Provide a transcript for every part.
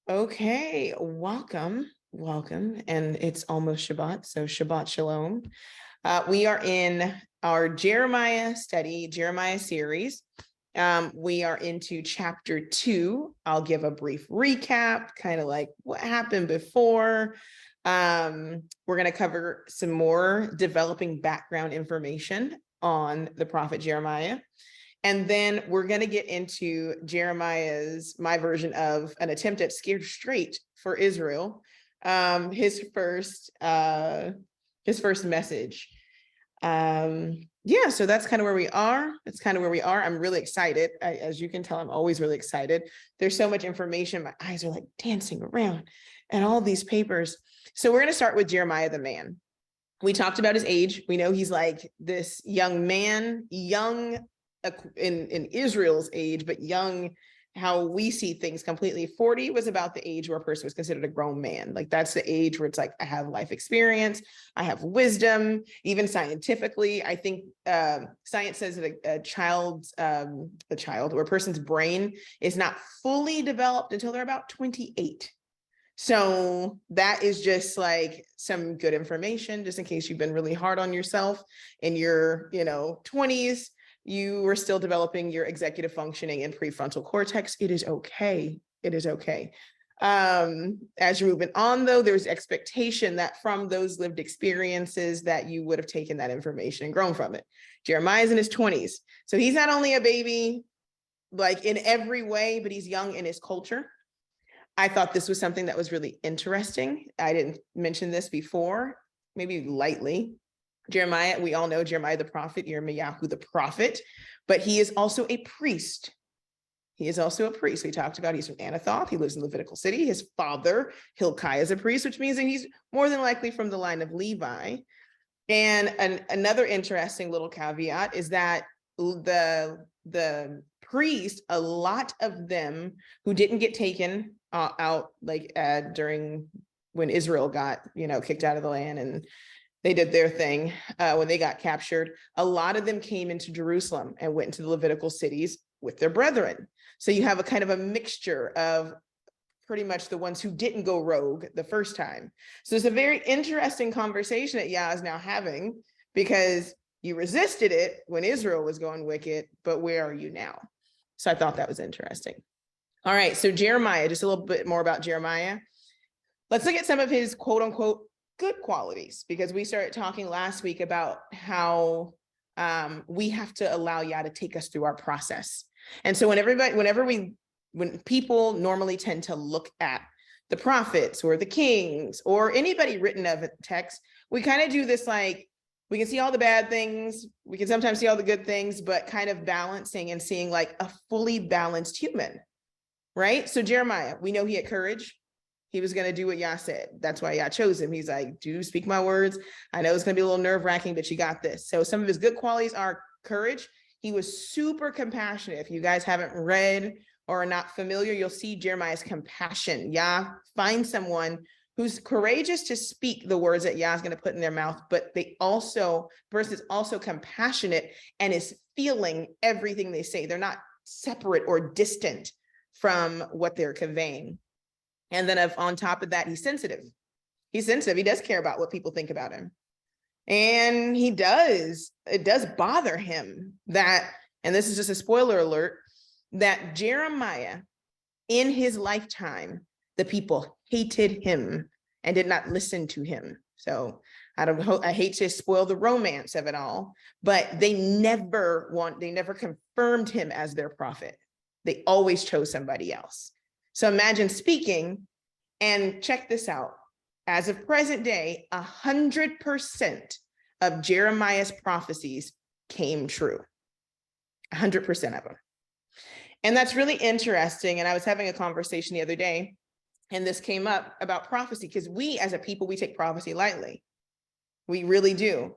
Okay, welcome. And it's almost Shabbat, so Shabbat Shalom. We are in our Jeremiah study, Jeremiah series. We are into chapter 2. I'll give a brief recap, kind of like what happened before. We're going to cover some more developing background information on the prophet Jeremiah. And then we're going to get into my version of an attempt at scared straight for Israel, his first message. So that's kind of where we are. It's kind of where we are. I'm really excited. As you can tell, I'm always really excited. There's so much information. My eyes are like dancing around and all these papers. So we're going to start with Jeremiah the man. We talked about his age. We know he's like this young man, young in Israel's age, but young, how we see things completely. 40 was about the age where a person was considered a grown man. Like that's the age where it's like, I have life experience, I have wisdom, even scientifically. I think science says that a child or a person's brain is not fully developed until they're about 28. So that is just like some good information, just in case you've been really hard on yourself in your, 20s. You were still developing your executive functioning and prefrontal cortex. It is okay. It is okay. As you're moving on, though, there's expectation that from those lived experiences that you would have taken that information and grown from it. Jeremiah's in his 20s. So he's not only a baby, like in every way, but he's young in his culture. I thought this was something that was really interesting. I didn't mention this before, maybe lightly. Jeremiah, we all know Jeremiah the prophet, Yirmiyahu the prophet, but he is also a priest. He is also a priest. We talked about he's from Anathoth. He lives in Levitical City. His father, Hilkiah, is a priest, which means that he's more than likely from the line of Levi. And another interesting little caveat is that the priest, a lot of them who didn't get taken out like during when Israel got, kicked out of the land and they did their thing when they got captured. A lot of them came into Jerusalem and went into the Levitical cities with their brethren. So you have a kind of a mixture of pretty much the ones who didn't go rogue the first time. So it's a very interesting conversation that Yah is now having, because you resisted it when Israel was going wicked, but where are you now? So I thought that was interesting. All right, so Jeremiah, just a little bit more about Jeremiah. Let's look at some of his quote unquote good qualities, because we started talking last week about how we have to allow Yah to take us through our process. And so when people normally tend to look at the prophets or the kings or anybody written of a text, we kind of do this, like, we can see all the bad things, we can sometimes see all the good things, but kind of balancing and seeing like a fully balanced human, right? So Jeremiah, we know he had courage. He was going to do what Yah said. That's why Yah chose him. He's like, do speak my words. I know it's going to be a little nerve-wracking, but you got this. So some of his good qualities are courage. He was super compassionate. If you guys haven't read or are not familiar, you'll see Jeremiah's compassion. Yah finds someone who's courageous to speak the words that Yah is going to put in their mouth, but person is also compassionate and is feeling everything they say. They're not separate or distant from what they're conveying. And then on top of that, he's sensitive. He does care about what people think about him. And it does bother him that, and this is just a spoiler alert, that Jeremiah, in his lifetime, the people hated him and did not listen to him. So I hate to spoil the romance of it all, but they never confirmed him as their prophet. They always chose somebody else. So imagine speaking, and check this out. As of present day, 100% of Jeremiah's prophecies came true. 100% of them. And that's really interesting. And I was having a conversation the other day, and this came up about prophecy, because we as a people, we take prophecy lightly. We really do.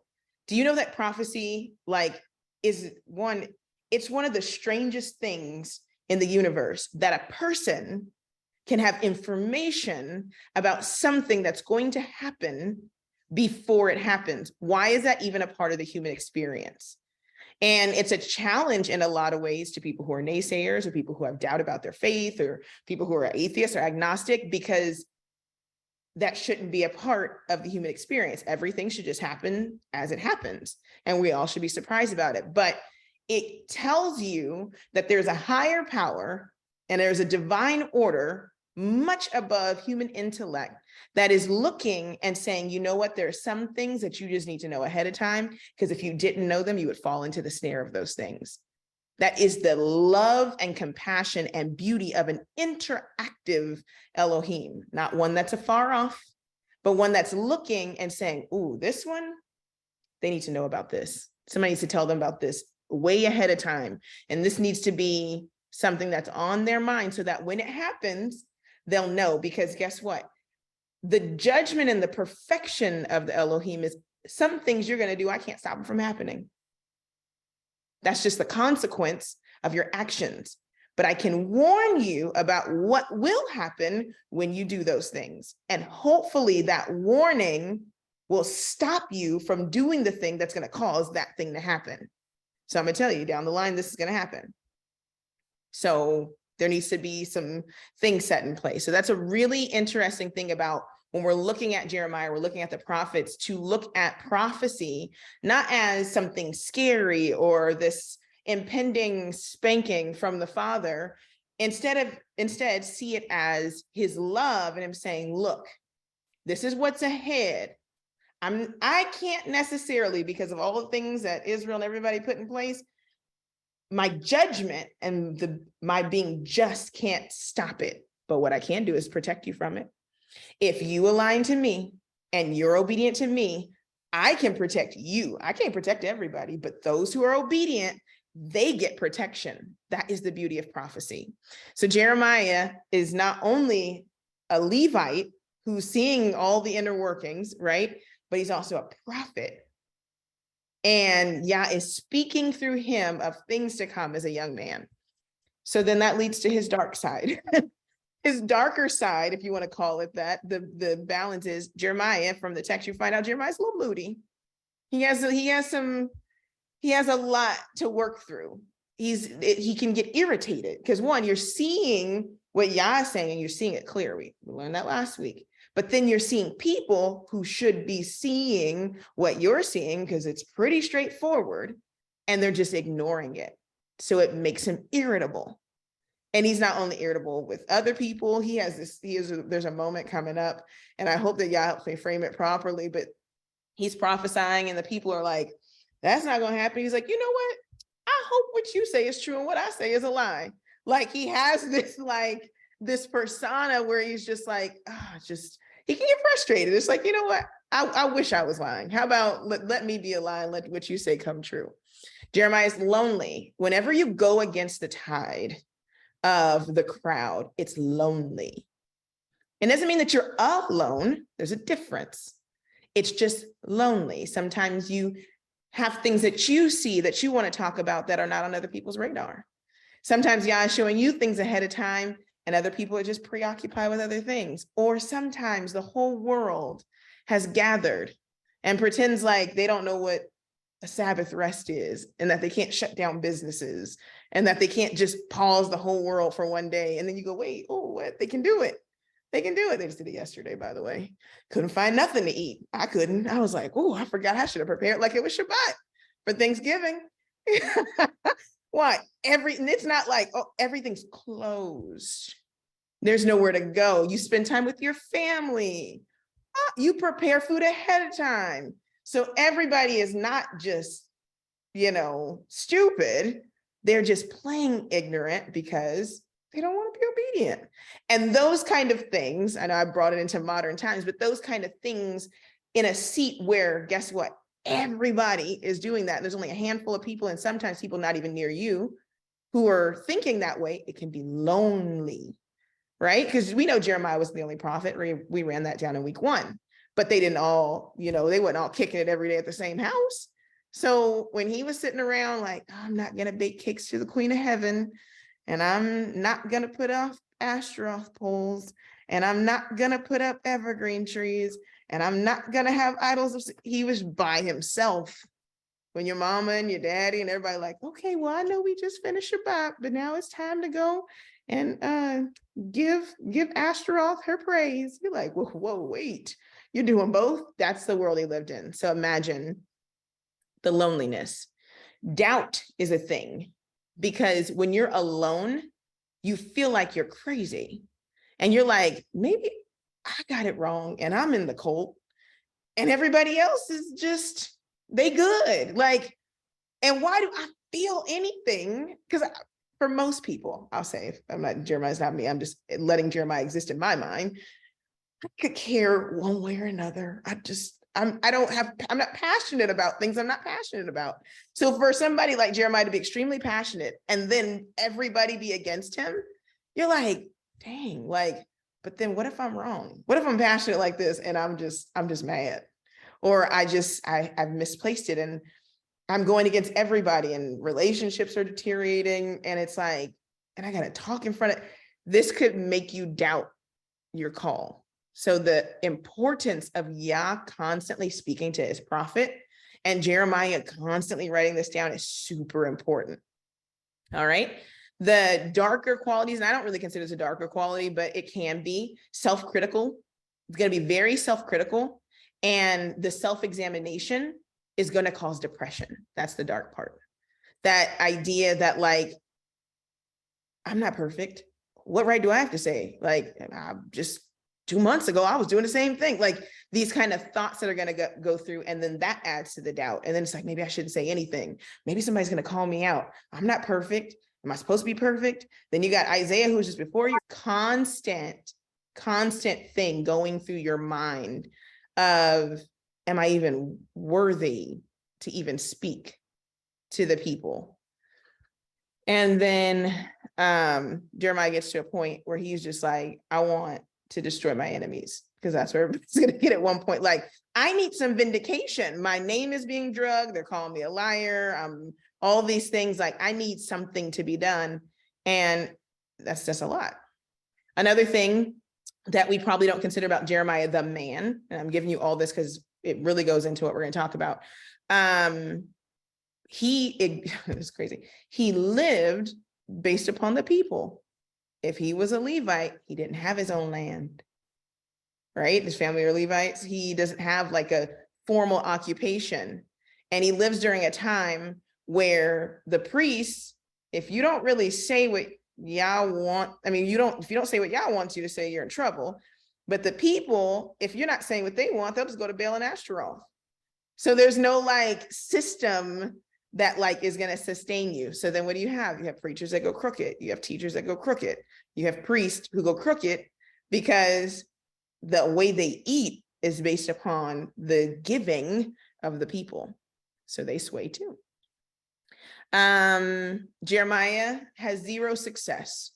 Do you know that prophecy it's one of the strangest things in the universe, that a person can have information about something that's going to happen before it happens? Why is that even a part of the human experience? And it's a challenge in a lot of ways to people who are naysayers or people who have doubt about their faith or people who are atheists or agnostic, because that shouldn't be a part of the human experience. Everything should just happen as it happens, and we all should be surprised about it. But it tells you that there's a higher power and there's a divine order much above human intellect that is looking and saying, you know what, there are some things that you just need to know ahead of time, because if you didn't know them, you would fall into the snare of those things. That is the love and compassion and beauty of an interactive Elohim, not one that's afar off, but one that's looking and saying, ooh, this one, they need to know about this. Somebody needs to tell them about this way ahead of time. And this needs to be something that's on their mind so that when it happens, they'll know. Because guess what? The judgment and the perfection of the Elohim is some things you're going to do, I can't stop them from happening. That's just the consequence of your actions. But I can warn you about what will happen when you do those things. And hopefully that warning will stop you from doing the thing that's going to cause that thing to happen. So I'm going to tell you down the line, this is going to happen. So there needs to be some things set in place. So that's a really interesting thing about when we're looking at Jeremiah, we're looking at the prophets, to look at prophecy, not as something scary or this impending spanking from the Father, instead see it as his love and him saying, look, this is what's ahead. I can't necessarily, because of all the things that Israel and everybody put in place, my judgment and my being just can't stop it. But what I can do is protect you from it. If you align to me and you're obedient to me, I can protect you. I can't protect everybody, but those who are obedient, they get protection. That is the beauty of prophecy. So Jeremiah is not only a Levite who's seeing all the inner workings, right? But he's also a prophet. And Yah is speaking through him of things to come as a young man. So then that leads to his dark side. His darker side, if you want to call it that, the balance is Jeremiah. From the text, you find out Jeremiah's a little moody. He has a lot to work through. He can get irritated because, one, you're seeing what Yah is saying and you're seeing it clearly. We learned that last week. But then you're seeing people who should be seeing what you're seeing because it's pretty straightforward, and they're just ignoring it. So it makes him irritable. And he's not only irritable with other people, there's a moment coming up, and I hope that Yah helps me frame it properly, but he's prophesying and the people are like, that's not going to happen. He's like, you know what? I hope what you say is true and what I say is a lie. Like he has this persona where he's just like, he can get frustrated. It's like, you know what? I wish I was lying. How about let me be a lie and let what you say come true. Jeremiah is lonely. Whenever you go against the tide of the crowd, it's lonely. It doesn't mean that you're alone. There's a difference. It's just lonely. Sometimes you have things that you see that you want to talk about that are not on other people's radar. Sometimes Yah is showing you things ahead of time and other people are just preoccupied with other things. Or sometimes the whole world has gathered and pretends like they don't know what a Sabbath rest is, and that they can't shut down businesses, and that they can't just pause the whole world for one day. And then you go, wait, oh, what? They can do it. They can do it. They just did it yesterday, by the way. Couldn't find nothing to eat. I couldn't. I was like, oh, I forgot I should have prepared like it was Shabbat for Thanksgiving. What? And it's not like, oh, everything's closed. There's nowhere to go. You spend time with your family. You prepare food ahead of time. So everybody is not just, stupid. They're just playing ignorant because they don't want to be obedient. And those kind of things, I know I brought it into modern times, but those kind of things in a seat where, guess what? Everybody is doing that. There's only a handful of people, and sometimes people not even near you, who are thinking that way. It can be lonely, right? Because we know Jeremiah was the only prophet. We ran that down in week 1, but they didn't all, they weren't all kicking it every day at the same house. So when he was sitting around like, I'm not going to bake cakes to the Queen of Heaven, and I'm not going to put off Ashtaroth poles, and I'm not going to put up evergreen trees, and I'm not going to have idols. He was by himself. when your mama and your daddy and everybody like, okay, well, I know we just finished Shabbat, but now it's time to go and give Ashtaroth her praise. You're like, whoa, wait, you're doing both? That's the world he lived in. So imagine the loneliness. Doubt is a thing, because when you're alone, you feel like you're crazy. And you're like, maybe I got it wrong and I'm in the cult and everybody else is just, they good. Like, and why do I feel anything? Because for most people, I'll say, Jeremiah's not me, I'm just letting Jeremiah exist in my mind. I could care one way or another. I'm not passionate about things I'm not passionate about. So for somebody like Jeremiah to be extremely passionate and then everybody be against him, you're like, dang, like, but then what if I'm wrong? What if I'm passionate like this and I'm just mad? Or I've misplaced it and I'm going against everybody and relationships are deteriorating. And it's like, and I got to talk in front of, this could make you doubt your call. So the importance of Yah constantly speaking to his prophet and Jeremiah constantly writing this down is super important. All right. The darker qualities, and I don't really consider this a darker quality, but it can be self-critical. It's going to be very self-critical. And the self-examination is going to cause depression. That's the dark part. That idea that like, I'm not perfect. What right do I have to say? Like, I'm just 2 months ago, I was doing the same thing. Like these kind of thoughts that are going to go through. And then that adds to the doubt. And then it's like, maybe I shouldn't say anything. Maybe somebody's going to call me out. I'm not perfect. Am I supposed to be perfect? Then you got Isaiah, who's just before you, constant thing going through your mind of, am I even worthy to even speak to the people? And then Jeremiah gets to a point where he's just like, I want to destroy my enemies, because that's where everybody's going to get at one point. Like, I need some vindication. My name is being drugged. They're calling me a liar. All these things, like I need something to be done. And that's just a lot. Another thing that we probably don't consider about Jeremiah, the man, and I'm giving you all this because it really goes into what we're going to talk about. It's crazy. He lived based upon the people. If he was a Levite, he didn't have his own land, right? His family are Levites. He doesn't have like a formal occupation. And he lives during a time where the priests, if you don't really say what Yah want, if you don't say what Yah wants you to say, you're in trouble. But the people, if you're not saying what they want, they'll just go to Baal and Ashtaroth. So there's no like system that like is going to sustain you. So then what do you have? You have preachers that go crooked. You have teachers that go crooked. You have priests who go crooked because the way they eat is based upon the giving of the people. So they sway too. Jeremiah has zero success.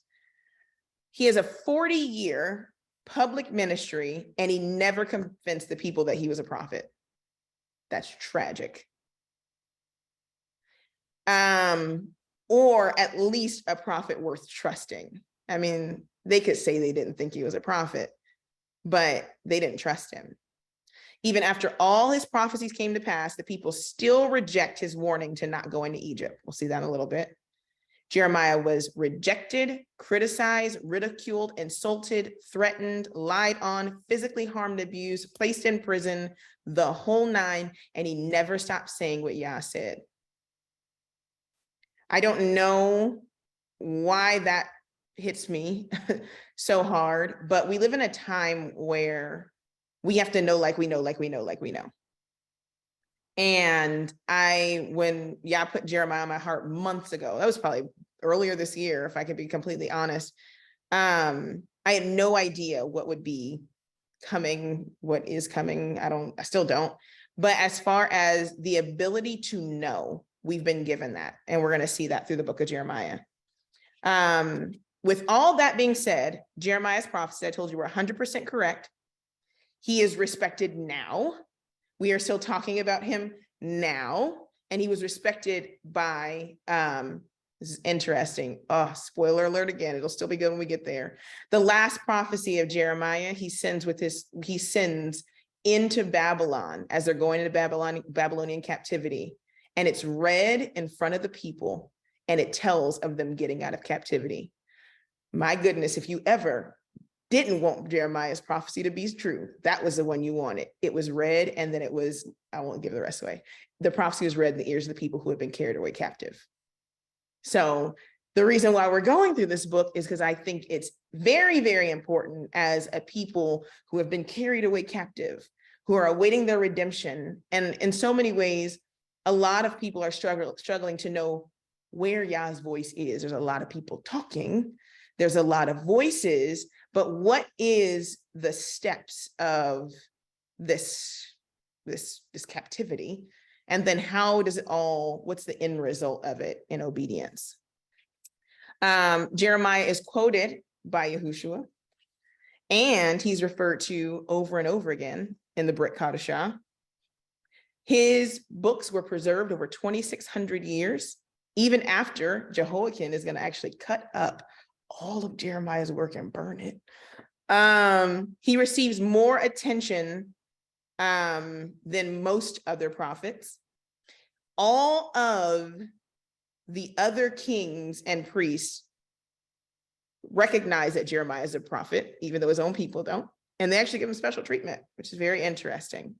He has a 40-year public ministry and he never convinced the people that he was a prophet. That's tragic. Or at least a prophet worth trusting. I mean, they could say they didn't think he was a prophet, but they didn't trust him. Even after all his prophecies came to pass, the people still reject his warning to not go into Egypt. We'll see that in a little bit. Jeremiah was rejected, criticized, ridiculed, insulted, threatened, lied on, physically harmed, abused, placed in prison, the whole nine, and he never stopped saying what Yah said. I don't know why that hits me so hard, but we live in a time where we have to know like we know, like we know, like we know. And when Yah put Jeremiah on my heart months ago, that was probably earlier this year, if I could be completely honest, I had no idea what would be coming, what is coming. I still don't. But as far as the ability to know, we've been given that. And we're going to see that through the book of Jeremiah. With all that being said, Jeremiah's prophecy, I told you, we're 100% correct. He is respected now. We are still talking about him now. And he was respected by, this is interesting. Oh, spoiler alert again. It'll still be good when we get there. The last prophecy of Jeremiah, he sends into Babylon as they're going into Babylonian captivity. and it's read in front of the people, and it tells of them getting out of captivity. My goodness, if you ever didn't want Jeremiah's prophecy to be true, that was the one you wanted. It was read, and then it was, I won't give the rest away. The prophecy was read in the ears of the people who had been carried away captive. So the reason why we're going through this book is because I think it's very, very important as a people who have been carried away captive, who are awaiting their redemption. And in so many ways, a lot of people are struggling to know where Yah's voice is. There's a lot of people talking. There's a lot of voices, but what is the steps of this captivity? And then how does it all, what's the end result of it in obedience? Jeremiah is quoted by Yahushua, and he's referred to over and over again in the Brit Hadashah. His books were preserved over 2,600 years, even after Jehoiakim is going to actually cut up all of Jeremiah's work and burn it. He receives more attention than most other prophets. All of the other kings and priests recognize that Jeremiah is a prophet, even though his own people don't. And they actually give him special treatment, which is very interesting.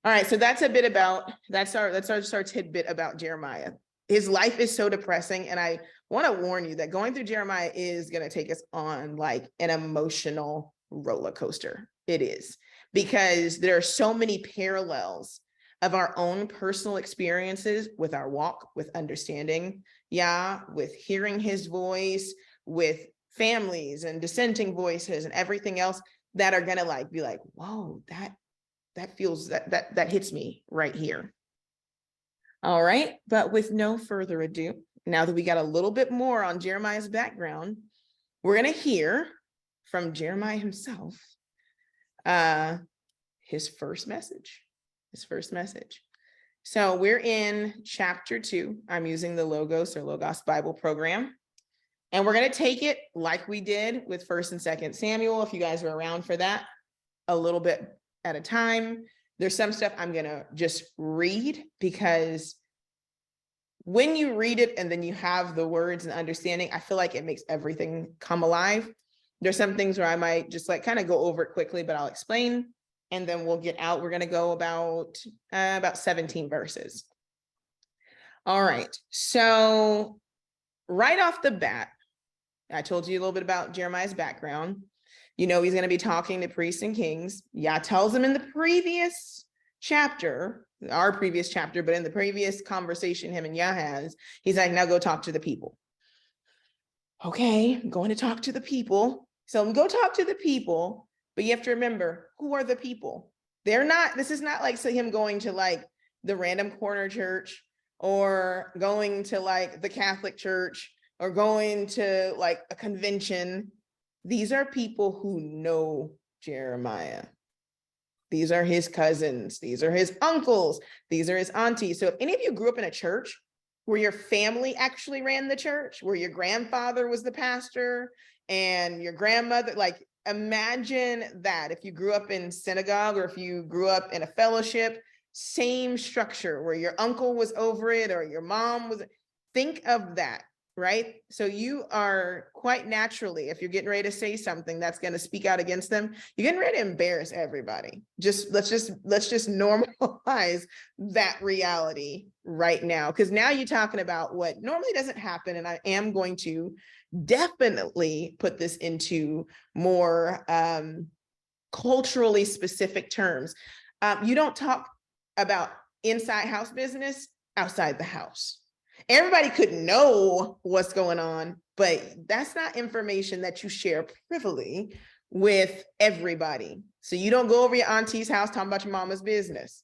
All right, so that's a bit about, that's our tidbit about Jeremiah. His life is so depressing, and I want to warn you that going through Jeremiah is going to take us on like an emotional roller coaster. It is, because there are so many parallels of our own personal experiences with our walk, with understanding Yah, with hearing his voice, with families and dissenting voices and everything else that are going to like be like, whoa, that feels, that hits me right here. All right, but with no further ado, now that we got a little bit more on Jeremiah's background, we're going to hear from Jeremiah himself, his first message. So we're in chapter 2. I'm using the Logos or Logos Bible program, and we're going to take it like we did with 1st and 2nd Samuel. If you guys were around for that, a little bit at a time. There's some stuff I'm going to just read, because when you read it and then you have the words and understanding, I feel like it makes everything come alive. There's some things where I might just like kind of go over it quickly, but I'll explain, and then we'll get out. We're going to go about 17 verses. All right. So right off the bat, I told you a little bit about Jeremiah's background. You know, he's going to be talking to priests and kings. Yah tells him in the previous chapter, our previous chapter, but in the previous conversation him and Yah has, he's like, now go talk to the people. Okay, I'm going to talk to the people. So go talk to the people, but you have to remember, who are the people? They're not, this is not like him going to like the random corner church, or going to like the Catholic church, or going to like a convention. These are people who know Jeremiah. These are his cousins. These are his uncles. These are his aunties. So if any of you grew up in a church where your family actually ran the church, where your grandfather was the pastor and your grandmother, like imagine that. If you grew up in synagogue, or if you grew up in a fellowship, same structure where your uncle was over it or your mom was, think of that. Right? So you are quite naturally, if you're getting ready to say something that's going to speak out against them, you're getting ready to embarrass everybody. Let's just normalize that reality right now, because now you're talking about what normally doesn't happen. And I am going to definitely put this into more culturally specific terms. You don't talk about inside house business outside the house. Everybody could know what's going on, but that's not information that you share privily with everybody. So you don't go over your auntie's house talking about your mama's business.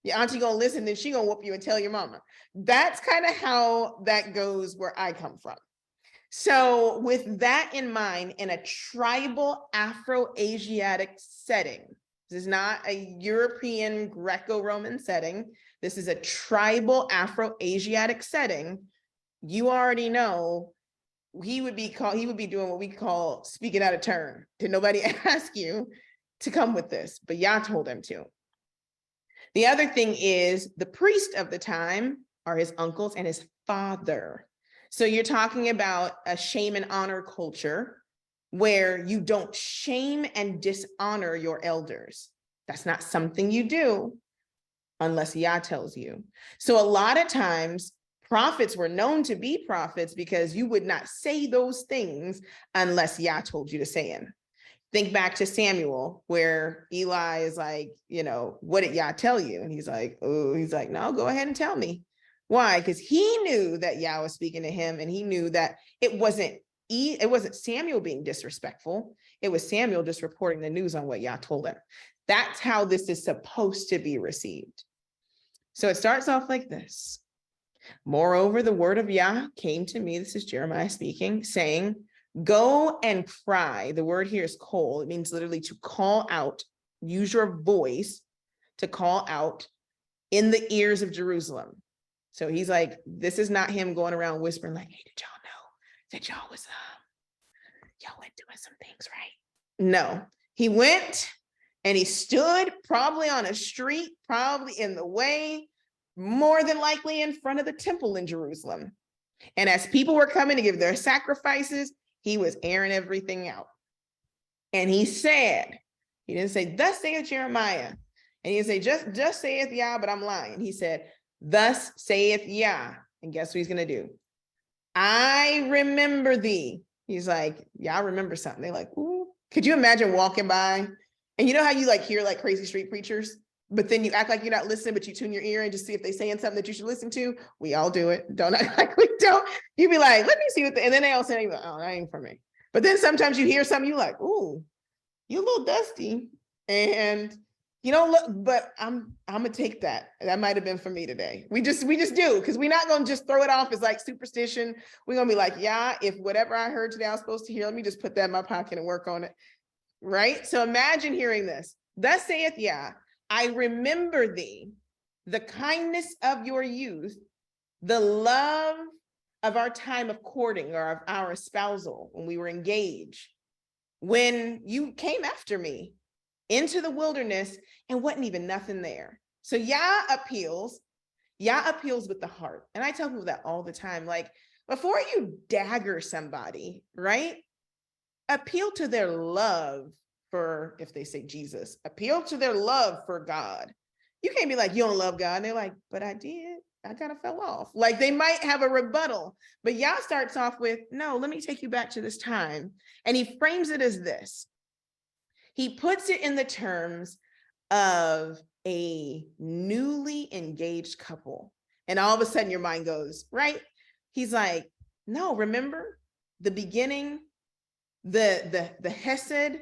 Your auntie gonna listen, then she gonna whoop you and tell your mama. That's kind of how that goes where I come from. So with that in mind, in a tribal Afro-Asiatic setting, this is not a European Greco-Roman setting. This is a tribal Afro-Asiatic setting. You already know he would be doing what we call speaking out of turn. Did nobody ask you to come with this? But Yah told him to. The other thing is the priest of the time are his uncles and his father. So you're talking about a shame and honor culture where you don't shame and dishonor your elders. That's not something you do unless Yah tells you. So a lot of times prophets were known to be prophets because you would not say those things unless Yah told you to say them. Think back to Samuel, where Eli is like, you know, what did Yah tell you? And he's like, oh, he's like, no, go ahead and tell me. Why? Because he knew that Yah was speaking to him, and he knew that it wasn't Samuel being disrespectful. It was Samuel just reporting the news on what Yah told him. That's how this is supposed to be received. So it starts off like this. Moreover, the word of Yah came to me, this is Jeremiah speaking, saying, go and cry. The word here is call. It means literally to call out, use your voice to call out in the ears of Jerusalem. So he's like, this is not him going around whispering like, hey, did y'all know that y'all was, y'all went doing some things, right? No, he went and he stood probably on a street, probably in the way, more than likely in front of the temple in Jerusalem. And as people were coming to give their sacrifices, he was airing everything out. And he said, he didn't say, thus saith Jeremiah. And he didn't say, just saith Yah, but I'm lying. He said, thus saith Yah. And guess what he's going to do? I remember thee. He's like, Yah, remember something. They're like, ooh. Could you imagine walking by? And you know how you like hear like crazy street preachers, but then you act like you're not listening, but you tune your ear and just see if they're saying something that you should listen to. We all do it. Don't act like we don't. You be like, let me see what and then they all say, oh, that ain't for me. But then sometimes you hear something, you like, ooh, you a little dusty. And you don't look, but I'm gonna take that. That might have been for me today. We just do, because we're not gonna just throw it off as like superstition. We're gonna be like, yeah, if whatever I heard today I was supposed to hear, let me just put that in my pocket and work on it. Right? So imagine hearing this. Thus saith Yah, I remember thee, the kindness of your youth, the love of our time of courting or of our espousal when we were engaged, when you came after me into the wilderness and wasn't even nothing there. So Yah appeals with the heart. And I tell people that all the time, like before you dagger somebody, right? Appeal to their love for, if they say Jesus, appeal to their love for God. You can't be like, you don't love God. And they're like, but I did. I kind of fell off. Like they might have a rebuttal, but Yah starts off with, no, let me take you back to this time. And he frames it as this. He puts it in the terms of a newly engaged couple. And all of a sudden your mind goes, right? He's like, no, remember the beginning, the hesed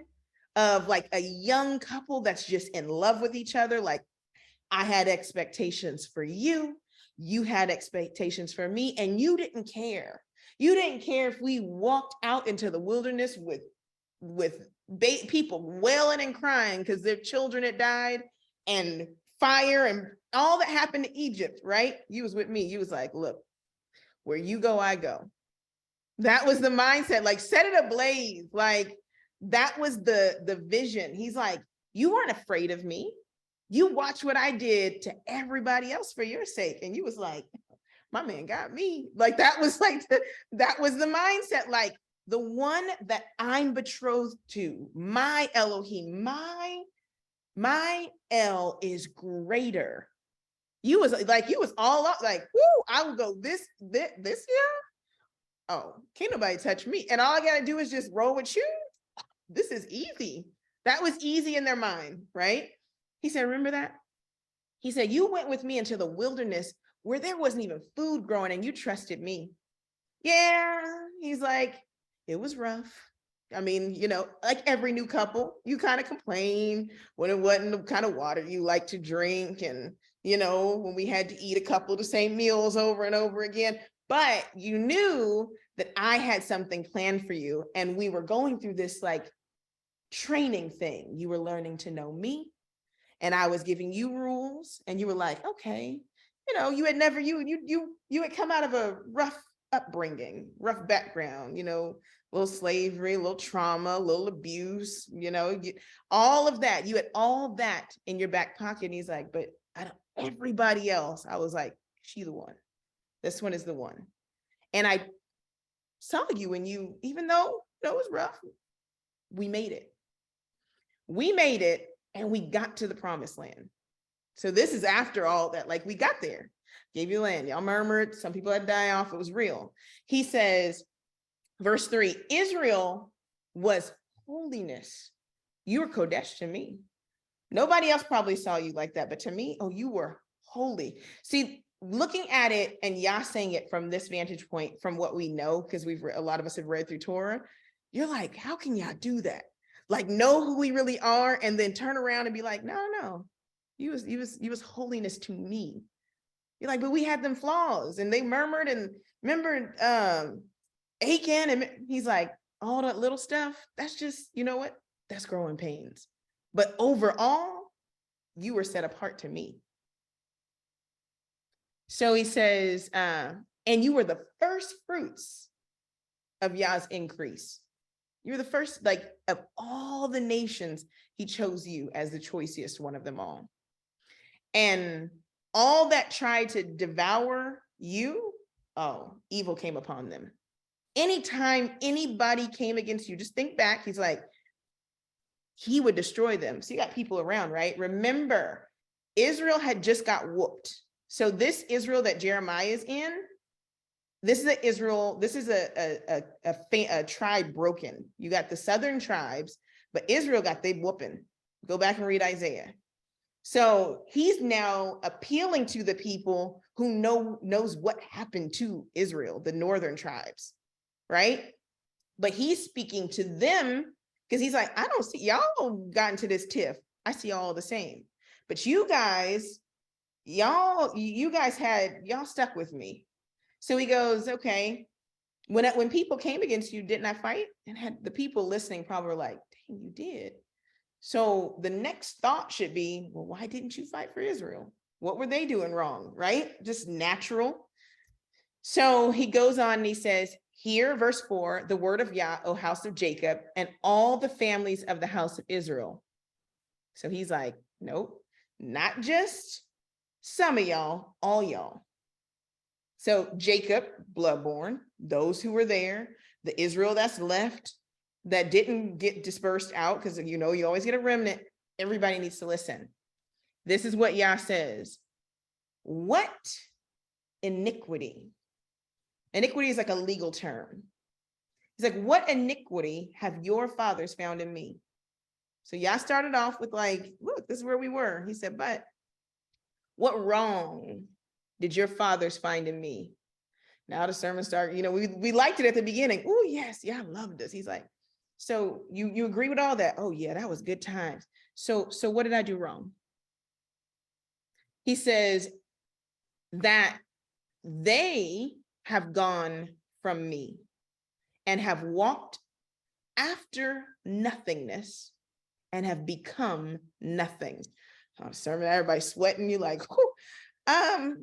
of like a young couple that's just in love with each other. Like I had expectations for you, you had expectations for me, and you didn't care. You didn't care if we walked out into the wilderness with people wailing and crying because their children had died, and fire and all that happened to Egypt, right? You was with me. You was like, look, where you go, I go. That was the mindset, like set it ablaze. Like that was the vision. He's like, you weren't afraid of me. You watch what I did to everybody else for your sake. And you was like, my man got me. Like that was like, that was the mindset. Like the one that I'm betrothed to, my Elohim, my El is greater. You was all up like, whoo, I will go this year. Oh, can't nobody touch me. And all I got to do is just roll with you. This is easy. That was easy in their mind, right? He said, remember that? He said, you went with me into the wilderness where there wasn't even food growing and you trusted me. Yeah, he's like, it was rough. I mean, you know, like every new couple, you kind of complain when it wasn't the kind of water you like to drink. And, you know, when we had to eat a couple of the same meals over and over again. But you knew that I had something planned for you. And we were going through this like training thing. You were learning to know me. And I was giving you rules. And you were like, okay, you know, you had never, you had come out of a rough upbringing, rough background, you know, a little slavery, a little trauma, a little abuse, you know, all of that. You had all that in your back pocket. And he's like, but I don't, everybody else. I was like, she the one. This one is the one. And I saw you and you, even though it was rough, we made it. We made it and we got to the promised land. So this is after all that, like we got there, gave you land. Y'all murmured, some people had to die off, it was real. He says, verse 3, Israel was holiness. You were Kodesh to me. Nobody else probably saw you like that, but to me, oh, you were holy. See, looking at it and Yah saying it from this vantage point, from what we know, because a lot of us have read through Torah, you're like, how can Yah do that? Like know who we really are and then turn around and be like, no, you was holiness to me. You're like, but we had them flaws and they murmured and remember Achan, and he's like, all that little stuff, that's just, you know what? That's growing pains. But overall, you were set apart to me. So he says, and you were the first fruits of Yah's increase. You were the first, like of all the nations, he chose you as the choicest one of them all. And all that tried to devour you, oh, evil came upon them. Anytime anybody came against you, just think back, he's like, he would destroy them. So you got people around, right? Remember, Israel had just got whooped. So this Israel that Jeremiah is in, this is a tribe broken. You got the southern tribes, but Israel got they whooping. Go back and read Isaiah. So he's now appealing to the people who knows what happened to Israel, the northern tribes, right? But he's speaking to them because he's like, I don't see y'all got into this tiff. I see all the same. But you guys, y'all stuck with me. So he goes, okay, when people came against you, didn't I fight? And had the people listening probably were like, dang, you did. So the next thought should be, well, why didn't you fight for Israel? What were they doing wrong, right? Just natural. So he goes on and he says, hear, verse 4, the word of Yah, O house of Jacob, and all the families of the house of Israel. So he's like, nope, not just some of y'all, all y'all. So Jacob, bloodborn, those who were there, the Israel that's left, that didn't get dispersed out, because you always get a remnant. Everybody needs to listen. This is what Yah says. What iniquity? Iniquity is like a legal term. He's like, what iniquity have your fathers found in me? So Yah started off with like, look, this is where we were. He said, but what wrong did your fathers find in me? Now the sermon started, we liked it at the beginning. Oh, yes, Yah loved us. He's like, so you agree with all that? Oh yeah, that was good times. So what did I do wrong? He says that they have gone from me and have walked after nothingness and have become nothing. Sermon, everybody sweating. You like, I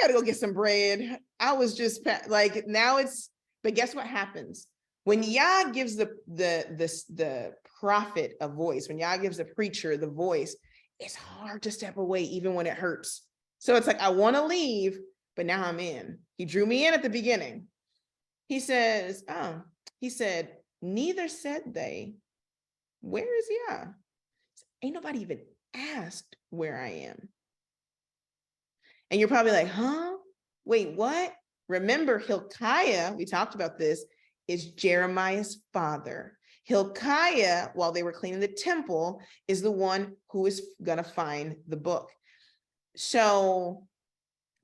gotta go get some bread. I was just like, now it's, but guess what happens? When Yah gives the prophet a voice, when Yah gives the preacher the voice, it's hard to step away even when it hurts. So it's like, I want to leave, but now I'm in. He drew me in at the beginning. He says, he said, neither said they, where is Yah? Ain't nobody even asked where I am. And you're probably like, huh? Wait, what? Remember, Hilkiah, we talked about this, is Jeremiah's father. Hilkiah, while they were cleaning the temple, is the one who is going to find the book. So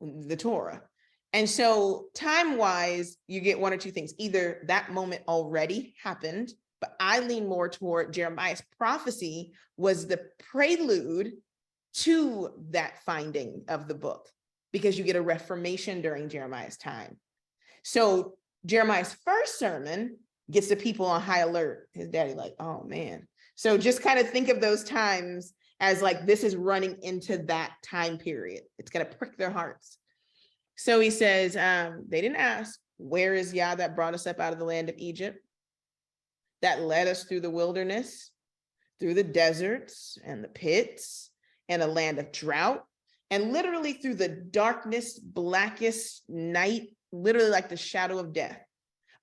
the Torah. And so time-wise, you get one or two things. Either that moment already happened, but I lean more toward Jeremiah's prophecy was the prelude to that finding of the book, because you get a reformation during Jeremiah's time. So Jeremiah's first sermon gets the people on high alert. His daddy like, oh man. So just kind of think of those times as like, this is running into that time period. It's going to prick their hearts. So he says, they didn't ask, where is Yah that brought us up out of the land of Egypt, that led us through the wilderness, through the deserts and the pits and a land of drought And literally through the darkness, blackest night, literally like the shadow of death,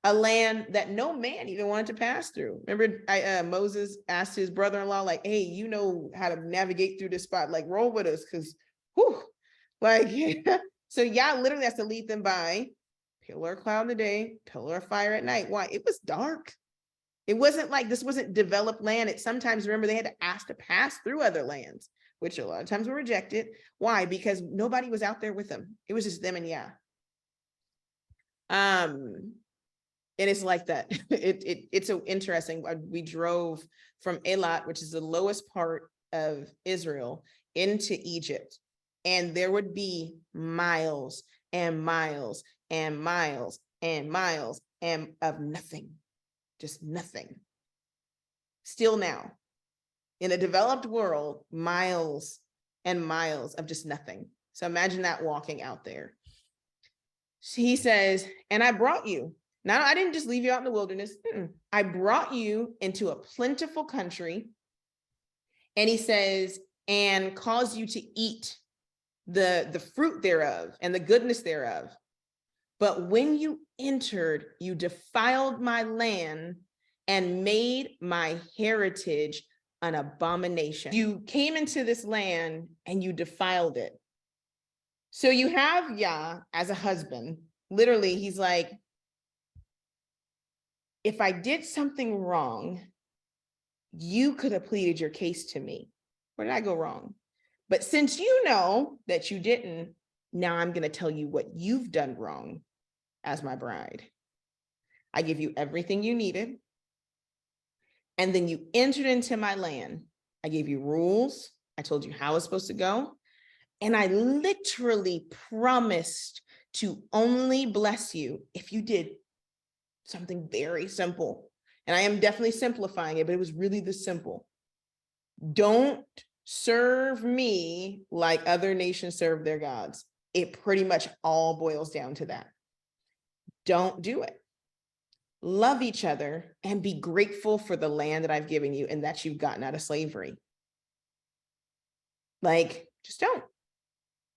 a land that no man even wanted to pass through. Remember, Moses asked his brother-in-law, like, hey, you know how to navigate through this spot, like roll with us, because whew, like, so Yah literally has to lead them by pillar of cloud in the day, pillar of fire at night. Why? It was dark. It wasn't like this wasn't developed land. It sometimes, remember, they had to ask to pass through other lands, which a lot of times were rejected. Why? Because nobody was out there with them. It was just them and Yah. And it's like that. It's so interesting. We drove from Eilat, which is the lowest part of Israel, into Egypt. And there would be miles and miles and miles and miles and of nothing, just nothing. Still now, in a developed world, miles and miles of just nothing. So imagine that walking out there. He says, and I brought you. Now, I didn't just leave you out in the wilderness. I brought you into a plentiful country. And he says, and caused you to eat the fruit thereof and the goodness thereof. But when you entered, you defiled my land and made my heritage an abomination. You came into this land and you defiled it. So you have Yah as a husband. Literally, he's like, if I did something wrong, you could have pleaded your case to me. Where did I go wrong? But since you know that you didn't, now I'm going to tell you what you've done wrong as my bride. I give you everything you needed. And then you entered into my land. I gave you rules. I told you how it's supposed to go. And I literally promised to only bless you if you did something very simple. And I am definitely simplifying it, but it was really this simple. Don't serve me like other nations serve their gods. It pretty much all boils down to that. Don't do it. Love each other and be grateful for the land that I've given you and that you've gotten out of slavery. Like, just don't.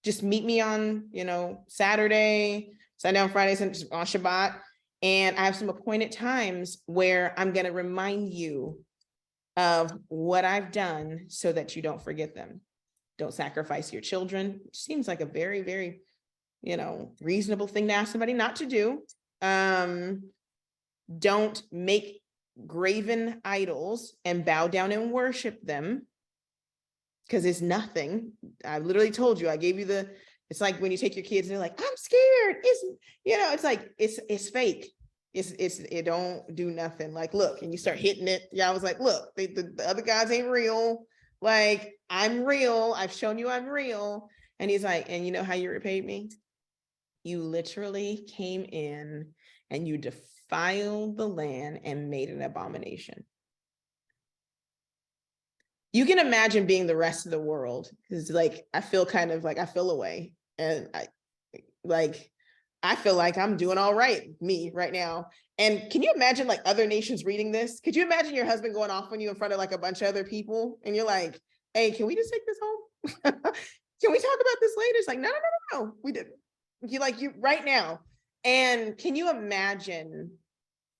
Just meet me on, Saturday, Sunday, on Fridays, and on Shabbat. And I have some appointed times where I'm going to remind you of what I've done so that you don't forget them. Don't sacrifice your children. Which seems like a very, very, reasonable thing to ask somebody not to do. Don't make graven idols and bow down and worship them, because it's nothing. I literally told you, I gave you it's like when you take your kids and they're like, I'm scared. It's like, it's fake. It don't do nothing. Like, look, and you start hitting it. Yeah, I was like, look, the other guys ain't real. Like, I'm real. I've shown you I'm real. And he's like, and you know how you repaid me? You literally came in and you defiled the land and made an abomination. You can imagine being the rest of the world, because like I feel away, and I feel like I'm doing all right, me right now. And can you imagine like other nations reading this? Could you imagine your husband going off on you in front of like a bunch of other people, and you're like, hey, can we just take this home? Can we talk about this later? It's like, no, we didn't. You right now. And can you imagine?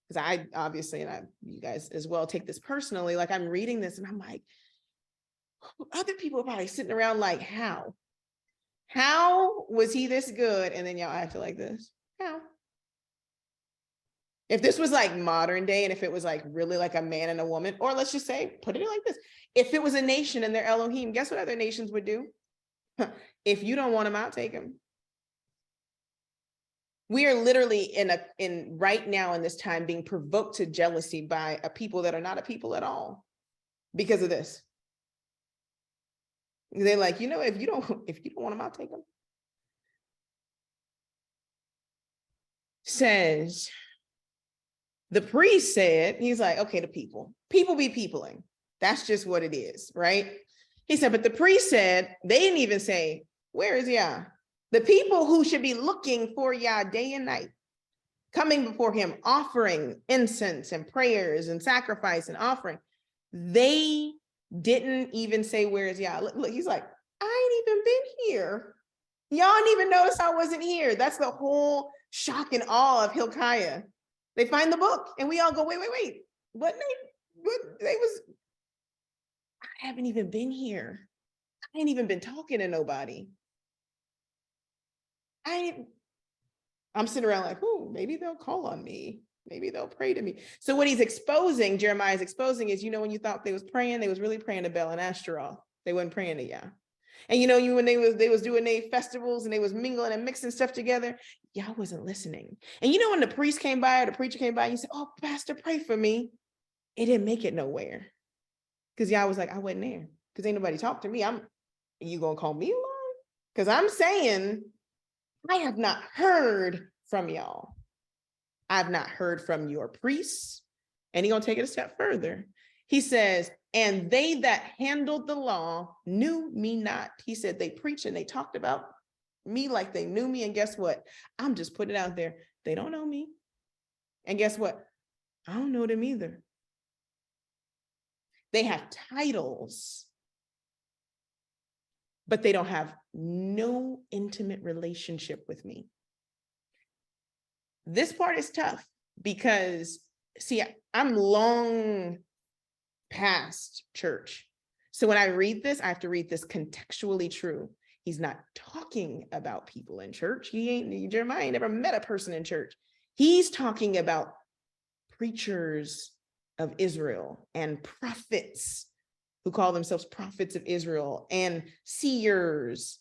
Because I obviously, and you guys as well, take this personally. Like, I'm reading this and I'm like, other people are probably sitting around like, how was he this good? And then y'all acted like this. How? If this was like modern day, and if it was like really like a man and a woman, or let's just say, put it like this. If it was a nation and their Elohim, guess what other nations would do? If you don't want them, I'll take them. We are literally in right now in this time being provoked to jealousy by a people that are not a people at all because of this. They're like, if you don't want them, I'll take them. Says, the priest said, he's like, okay, the people be peopling. That's just what it is, right? He said, but the priest said, they didn't even say, where is Yah? The people who should be looking for Yah day and night, coming before him, offering incense and prayers and sacrifice and offering, they didn't even say, where is Yah? Look, he's like, I ain't even been here. Y'all didn't even notice I wasn't here. That's the whole shock and awe of Hilkiah. They find the book and we all go, wait. What they was, I haven't even been here. I ain't even been talking to nobody. I'm sitting around like, oh, maybe they'll call on me. Maybe they'll pray to me. So what he's exposing, Jeremiah is exposing is, when you thought they was praying, they was really praying to Baal and Ashtaroth. They wasn't praying to Yah. And when they was doing their festivals and they was mingling and mixing stuff together, Yah wasn't listening. And when the priest came by or the preacher came by, and you said, oh, pastor, pray for me. It didn't make it nowhere. Because Yah was like, I wasn't there. Because ain't nobody talked to me. You gonna call me alone? Because I'm saying, I have not heard from y'all. I've not heard from your priests. And he's going to take it a step further. He says, and they that handled the law knew me not. He said they preached and they talked about me like they knew me. And guess what? I'm just putting it out there. They don't know me. And guess what? I don't know them either. They have titles, but they don't have no intimate relationship with me. This part is tough because, see, I'm long past church. So when I read this, I have to read this contextually true. He's not talking about people in church. Jeremiah ain't never met a person in church. He's talking about preachers of Israel and prophets who call themselves prophets of Israel and seers.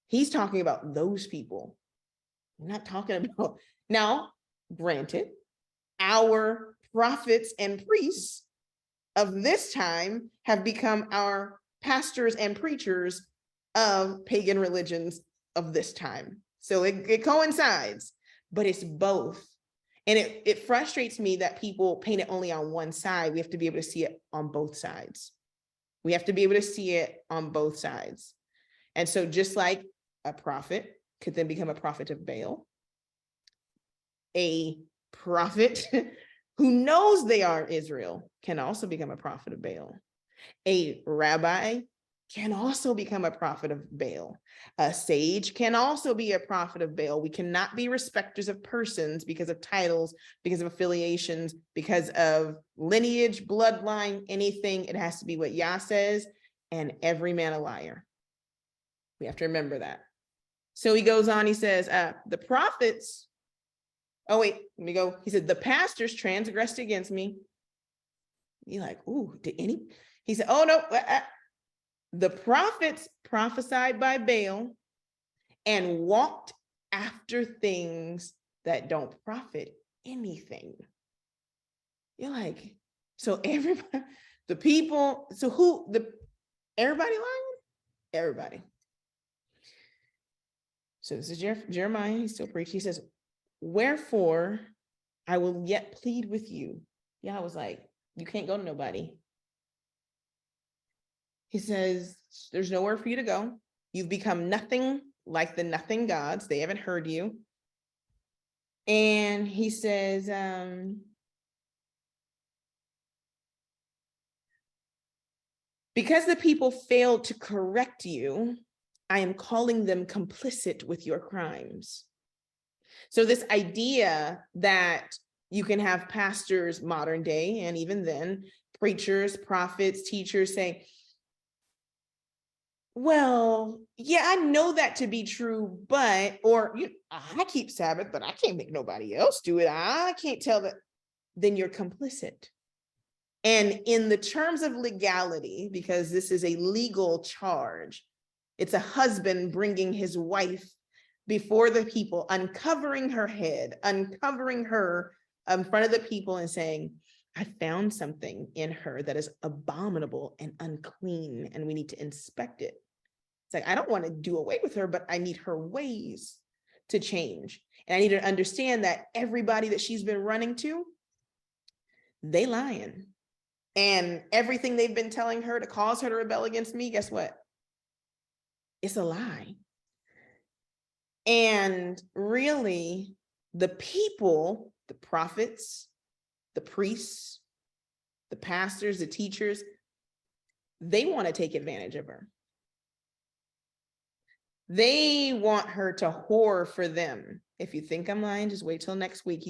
He's talking about those people. I'm not talking about, now, granted, our prophets and priests of this time have become our pastors and preachers of pagan religions of this time. So it coincides, but it's both. And it frustrates me that people paint it only on one side. We have to be able to see it on both sides. We have to be able to see it on both sides. And so just like a prophet could then become a prophet of Baal, a prophet who knows they are Israel can also become a prophet of Baal. A rabbi can also become a prophet of Baal. A sage can also be a prophet of Baal. We cannot be respecters of persons because of titles, because of affiliations, because of lineage, bloodline, anything. It has to be what Yah says, and every man a liar. We have to remember that. So he goes on, he says, the prophets, oh wait, let me go. He said, the pastors transgressed against me. You're like, ooh, did any? He said, oh no, the prophets prophesied by Baal and walked after things that don't profit anything. You're like, so everybody, the people, so everybody lying? Everybody. So this is Jeremiah, he's still preaching. He says, wherefore I will yet plead with you. Yeah, I was like, you can't go to nobody. He says, there's nowhere for you to go. You've become nothing like the nothing gods. They haven't heard you. And he says, because the people failed to correct you, I am calling them complicit with your crimes. So this idea that you can have pastors modern day, and even then, preachers, prophets, teachers say, well, yeah, I know that to be true, but, I keep Sabbath, but I can't make nobody else do it. I can't tell that. Then you're complicit. And in the terms of legality, because this is a legal charge, it's a husband bringing his wife before the people, uncovering her head, uncovering her in front of the people and saying, I found something in her that is abominable and unclean, and we need to inspect it. It's like, I don't want to do away with her, but I need her ways to change. And I need her to understand that everybody that she's been running to, they lying. And everything they've been telling her to cause her to rebel against me, guess what? It's a lie. And really, the people, the prophets, the priests, the pastors, the teachers, they want to take advantage of her. They want her to whore for them. If you think I'm lying, just wait till next week.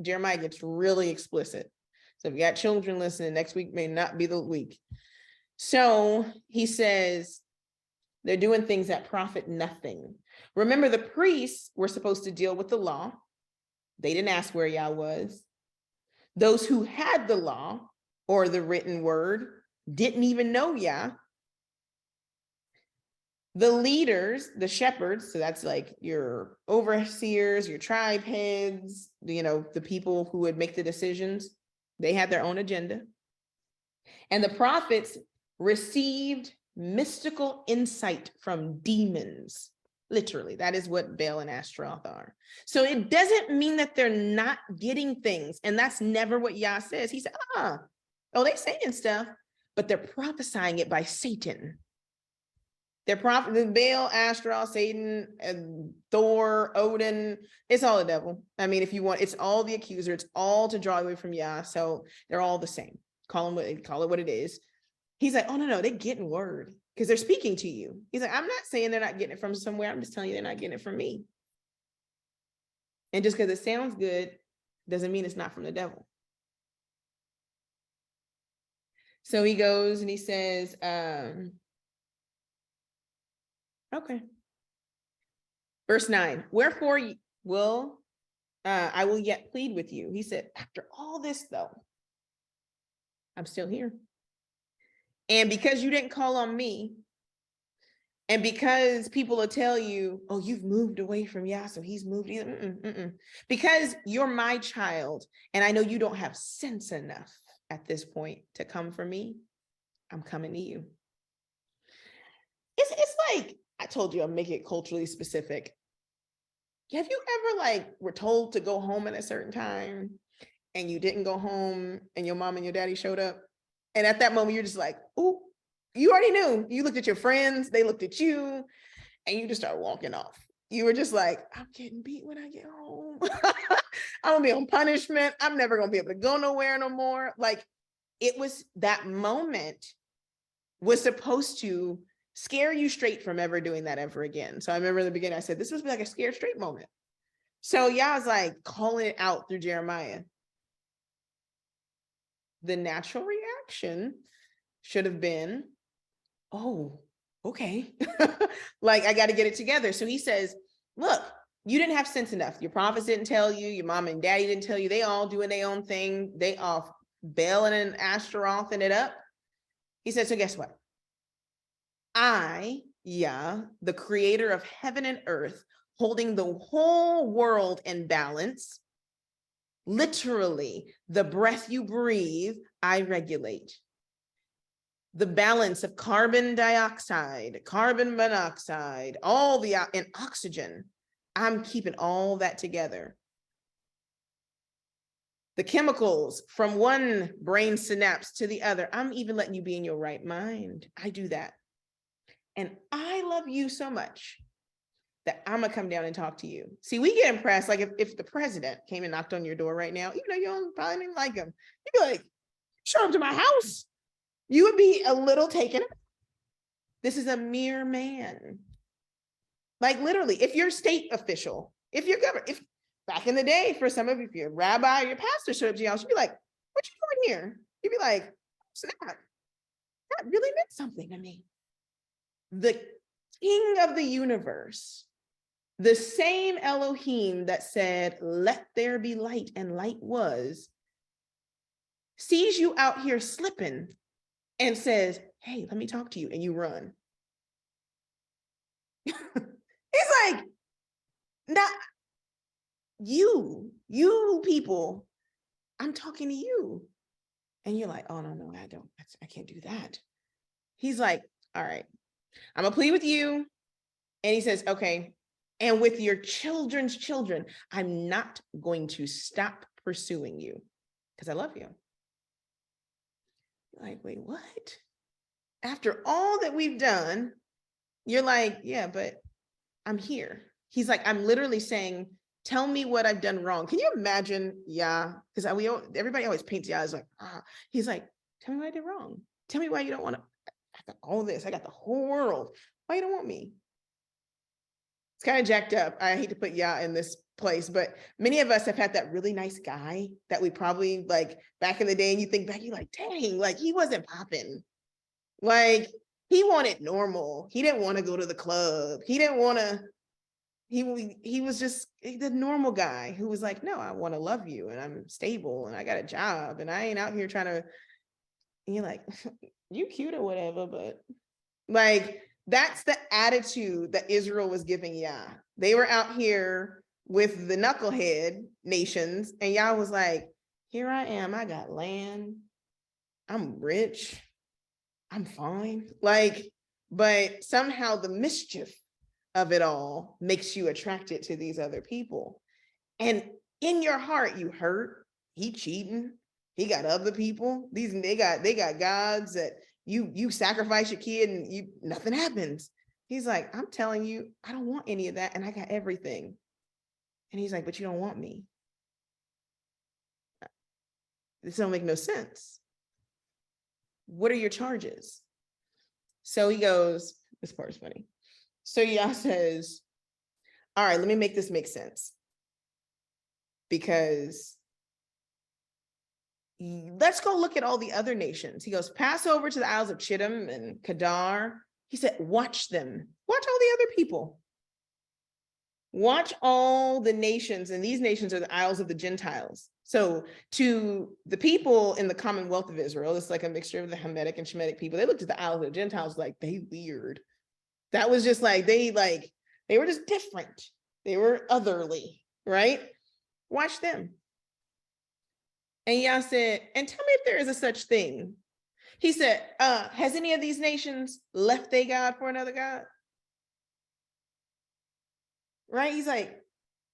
Jeremiah gets really explicit. So if you got children listening, next week may not be the week. So he says they're doing things that profit nothing. Remember, the priests were supposed to deal with the law. They didn't ask where Yah was. Those who had the law or the written word didn't even know Yah. The leaders, the shepherds, so that's like your overseers, your tribe heads, the people who would make the decisions, they had their own agenda. And the prophets received mystical insight from demons. Literally, that is what Baal and Ashtaroth are. So it doesn't mean that they're not getting things. And that's never what Yah says. He said, they saying stuff, but they're prophesying it by Satan. They're Baal, Ashtaroth, Satan, and Thor, Odin. It's all the devil. I mean, if you want, it's all the accuser. It's all to draw away from Yah. So they're all the same. Call it what it is. He's like, oh, no, they're getting word because they're speaking to you. He's like, I'm not saying they're not getting it from somewhere. I'm just telling you they're not getting it from me. And just because it sounds good doesn't mean it's not from the devil. So he goes and he says, okay. Verse 9, wherefore I will yet plead with you. He said, after all this, though, I'm still here. And because you didn't call on me, and because people will tell you, oh, you've moved away from Yah, so he's moved either. Because you're my child, and I know you don't have sense enough at this point to come for me, I'm coming to you. It's like, I told you I'll make it culturally specific. Have you ever were told to go home at a certain time and you didn't go home and your mom and your daddy showed up? And at that moment, you're just like, oh, you already knew. You looked at your friends, they looked at you, and you just start walking off. You were just like, I'm getting beat when I get home. I'm gonna be on punishment. I'm never gonna be able to go nowhere no more. It was that moment was supposed to scare you straight from ever doing that ever again. So I remember in the beginning, I said, this must be like a scared straight moment. So Yah was like calling it out through Jeremiah. The natural reaction should have been, oh, okay. I got to get it together. So he says, look, you didn't have sense enough. Your prophets didn't tell you. Your mom and daddy didn't tell you. They all doing their own thing. They all Baaling and Ashtarothing it up. He said, so guess what? I, Yah, the creator of heaven and earth, holding the whole world in balance, literally, the breath you breathe, I regulate. The balance of carbon dioxide, carbon monoxide, and oxygen, I'm keeping all that together. The chemicals from one brain synapse to the other, I'm even letting you be in your right mind. I do that. And I love you so much that I'm gonna come down and talk to you. See, we get impressed, if the president came and knocked on your door right now, even though you don't probably even like him, you'd be like, show him to my house. You would be a little taken. This is a mere man. Literally, if you're state official, if you're governor, if back in the day, for some of you, if your rabbi or your pastor showed up to your house, you'd be like, what you doing here? You'd be like, snap, that really meant something to me. The king of the universe, the same Elohim that said, let there be light, and light was, sees you out here slipping and says, hey, let me talk to you, and you run. It's like, not you people, I'm talking to you. And you're like, oh, no, I can't do that. He's like, all right, I'm gonna plead with you. And he says, okay, and with your children's children, I'm not going to stop pursuing you because I love you. You're like, wait, what? After all that we've done, you're like, yeah, but I'm here. He's like, I'm literally saying, tell me what I've done wrong. Can you imagine? Yeah, because everybody always paints Yah as like, he's like, tell me what I did wrong. Tell me why you don't want to. I got all this. I got the whole world. Why you don't want me? It's kind of jacked up. I hate to put Yah in this place, but many of us have had that really nice guy that we probably like back in the day, and you think back, you're like, dang, like he wasn't popping. Like he wanted normal. He didn't want to go to the club. He didn't want to, he was just the normal guy who was like, no, I want to love you and I'm stable and I got a job and I ain't out here trying to, and you're like, you cute or whatever, but like, that's the attitude that Israel was giving Yah. They were out here with the knucklehead nations, and Yah was like, here I am, I got land, I'm rich, I'm fine. Like, but somehow the mischief of it all makes you attracted to these other people. And in your heart, you hurt, he cheating, he got other people, they got gods that you sacrifice your kid and nothing happens. He's like, I'm telling you, I don't want any of that, and I got everything. And he's like, but you don't want me. This don't make no sense. What are your charges? So he goes, this part is funny. So Yah says, all right, let me make this make sense. Because let's go look at all the other nations. He goes, pass over to the Isles of Chittim and Kedar. He said, watch them. Watch all the other people. Watch all the nations, and these nations are the Isles of the Gentiles. So to the people in the Commonwealth of Israel, it's like a mixture of the Hamitic and Shemitic people. They looked at the Isles of the Gentiles like, they weird. That was just like, they were just different. They were otherly, right? Watch them. And Yah said, and tell me if there is a such thing. He said, has any of these nations left their God for another God? Right? He's like,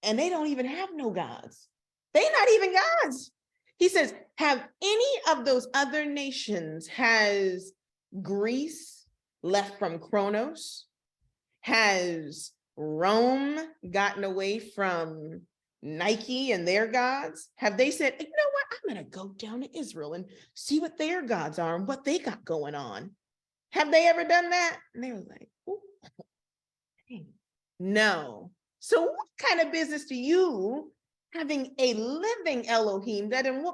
and they don't even have no gods. They're not even gods. He says, have any of those other nations, has Greece left from Kronos? Has Rome gotten away from Nike and their gods? Have they said, you know what, I'm going to go down to Israel and see what their gods are and what they got going on? Have they ever done that? And they were like, no. So what kind of business do you, having a living Elohim that in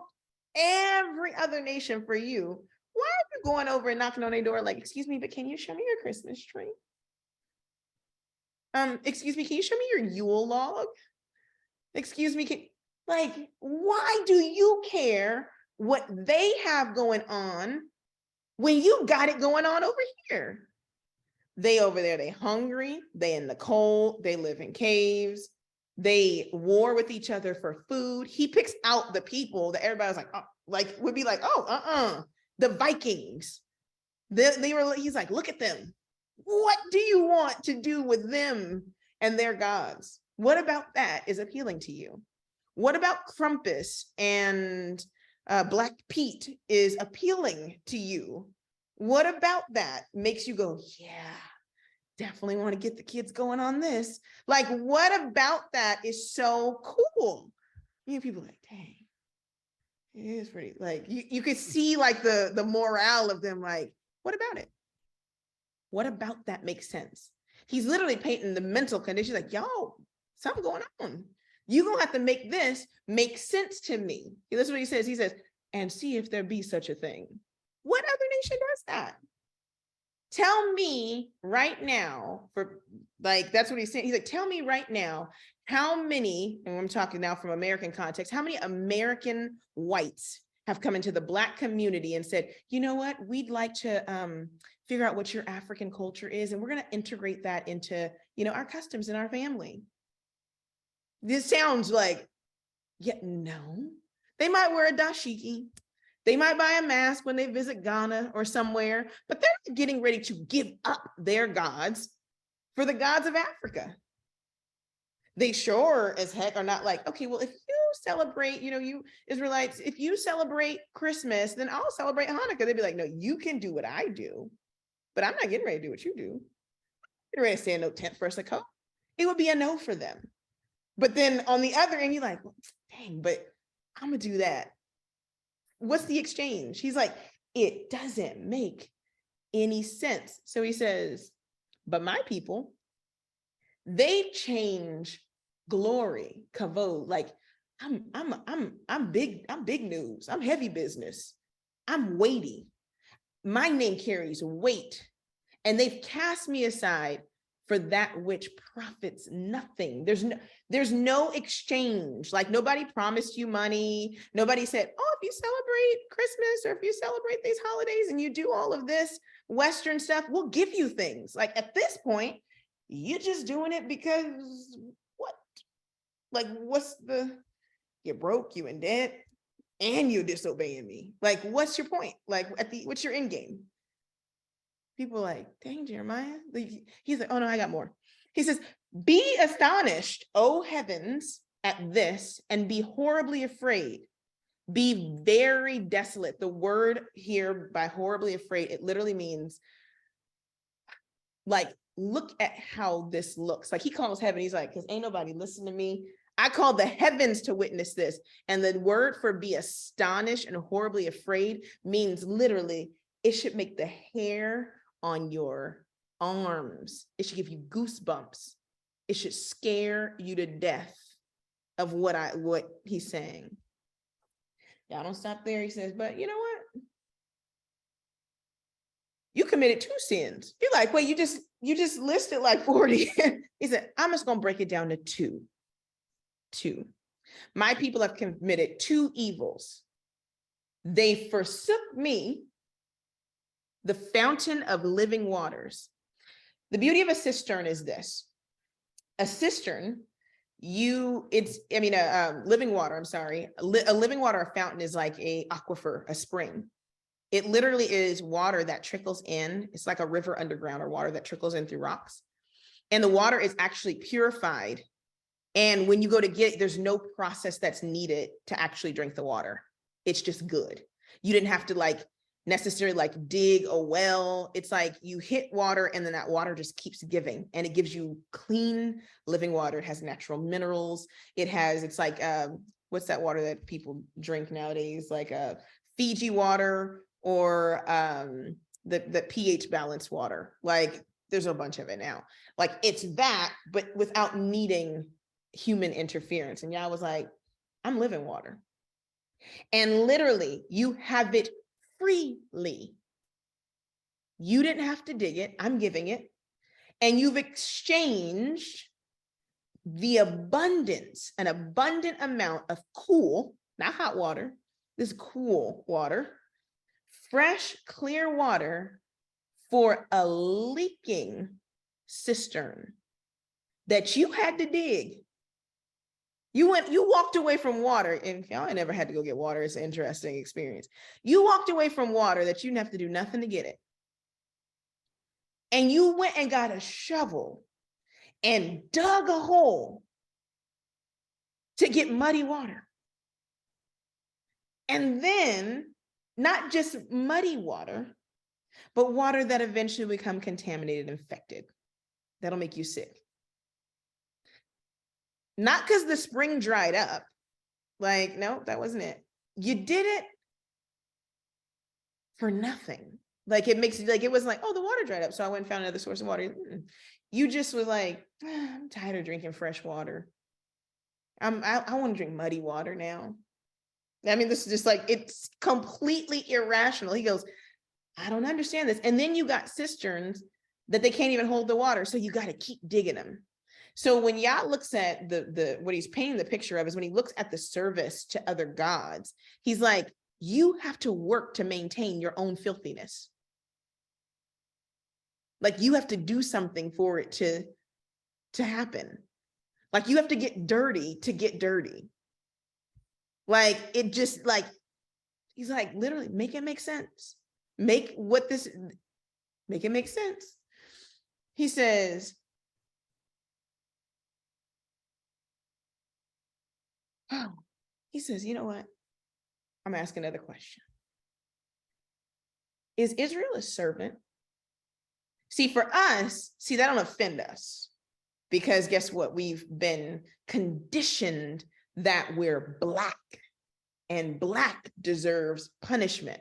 every other nation for you, why are you going over and knocking on their door like, excuse me, but can you show me your Christmas tree? Excuse me, can you show me your Yule log? Excuse me, like, why do you care what they have going on when you got it going on over here? They over there, they hungry, they in the cold, they live in caves, they war with each other for food. He picks out the people that everybody's like, oh, like would be like, oh, the Vikings. He's like, look at them. What do you want to do with them and their gods? What about that is appealing to you? What about Krampus and Black Pete is appealing to you? What about that makes you go, yeah, definitely want to get the kids going on this? Like, what about that is so cool? You know, people are like, dang, it is pretty. Like, you could see like the morale of them. Like, what about it? What about that makes sense? He's literally painting the mental condition. Like, yo, something going on. You're gonna have to make this make sense to me. This is what he says. He says, and see if there be such a thing. What other nation does that? Tell me right now, for like, that's what he's saying. He's like, tell me right now, how many, and I'm talking now from American context, how many American whites have come into the Black community and said, you know what, we'd like to figure out what your African culture is, and we're going to integrate that into, you know, our customs in our family. This sounds like, yeah, no. They might wear a dashiki. They might buy a mask when they visit Ghana or somewhere, but they're not getting ready to give up their gods for the gods of Africa. They sure as heck are not like, okay, well, if you celebrate, you know, you Israelites, if you celebrate Christmas, then I'll celebrate Hanukkah. They'd be like, no, you can do what I do, but I'm not getting ready to do what you do. I'm getting ready to stand no tent for Sukkot. It would be a no for them. But then on the other end, you're like, well, dang, but I'm gonna do that. What's the exchange? He's like, it doesn't make any sense. So he says, but my people, They change glory, kavod, like I'm big news. I'm heavy business. I'm weighty. My name carries weight. And they've cast me aside for that which profits nothing. There's no exchange. Like nobody promised you money. Nobody said, oh, if you celebrate Christmas or if you celebrate these holidays and you do all of this Western stuff, we'll give you things. Like at this point, you're just doing it because what? Like you're broke, you in debt, and you're disobeying me. Like, what's your point? Like what's your end game? People are like, dang, Jeremiah. He's like, oh no, I got more. He says, be astonished, O heavens, at this, and be horribly afraid. Be very desolate. The word here by horribly afraid, it literally means like, look at how this looks. Like he calls heaven, he's like, because ain't nobody listen to me. I called the heavens to witness this. And the word for be astonished and horribly afraid means literally, it should make the hair on your arms. It should give you goosebumps. It should scare you to death of what he's saying. Y'all don't stop there. He says, but you know what? You committed 2 sins. You're like, wait, you just listed like 40. He said, I'm just gonna break it down to 2. 2. My people have committed 2 evils. They forsook me, the fountain of living waters. The beauty of a cistern is this. A cistern, living water, I'm sorry. A living water, a fountain is like a aquifer, a spring. It literally is water that trickles in. It's like a river underground or water that trickles in through rocks. And the water is actually purified. And when you go to get it, there's no process that's needed to actually drink the water. It's just good. You didn't have to necessarily dig a well. It's like you hit water and then that water just keeps giving, and it gives you clean living water. It has natural minerals. It's like, what's that water that people drink nowadays? Like Fiji water or the pH balanced water. Like there's a bunch of it now. Like it's that, but without needing human interference. And y'all was like, I'm living water. And literally you have it freely. You didn't have to dig it. I'm giving it. And you've exchanged the abundance, an abundant amount of cool, not hot water, this cool water, fresh, clear water for a leaking cistern that you had to dig. You walked away from water, and I never had to go get water. It's an interesting experience. You walked away from water that you didn't have to do nothing to get it. And you went and got a shovel and dug a hole to get muddy water. And then not just muddy water, but water that eventually become contaminated, infected. That'll make you sick. Not because the spring dried up. Like, no, that wasn't it. You did it for nothing. Like it makes it wasn't like, oh, the water dried up, so I went and found another source of water. You just was like, I'm tired of drinking fresh water. I want to drink muddy water now. I mean, this is just like, it's completely irrational. He goes, I don't understand this. And then you got cisterns that they can't even hold the water. So you got to keep digging them. So when Yah looks at what he's painting the picture of is when he looks at the service to other gods, he's like, you have to work to maintain your own filthiness. Like you have to do something for it to happen. Like you have to get dirty to get dirty. Like it just he's like, literally make it make sense. Make it make sense. He says, you know what? I'm asking another question. Is Israel a servant? See, for us, that don't offend us because guess what? We've been conditioned that we're Black and Black deserves punishment.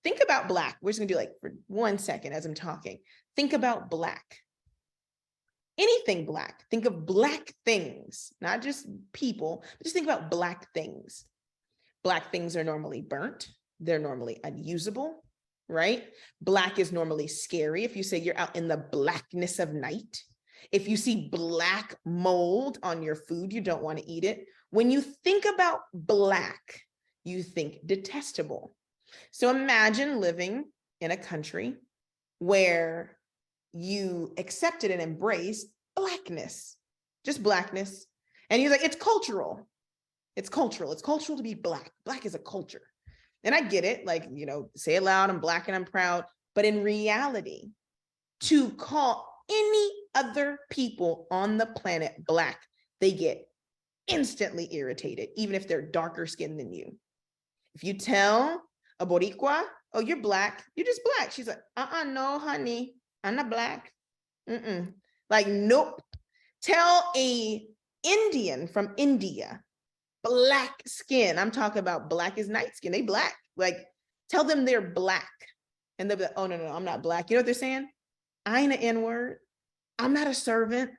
Think about Black. We're just gonna do for 1 second as I'm talking. Think about Black. anything Black. Think of Black things, not just people, but just think about Black things. Black things are normally burnt. They're normally unusable, right? Black is normally scary. If you say you're out in the blackness of night, if you see black mold on your food, you don't want to eat it. When you think about Black, you think detestable. So imagine living in a country where you accepted and embraced Blackness, just Blackness. And you're like, it's cultural. It's cultural. It's cultural to be Black. Black is a culture. And I get it, like, you know, say it loud, I'm Black and I'm proud. But in reality, to call any other people on the planet Black, they get instantly irritated, even if they're darker skinned than you. If you tell a Boricua, oh, you're Black, you're just Black. She's like, no, honey, I'm not Black. Like, nope. Tell a Indian from India, Black skin. I'm talking about Black is night skin. They Black. Like, tell them they're Black. And they'll be like, oh, no, I'm not Black. You know what they're saying? I ain't an N-word. I'm not a servant.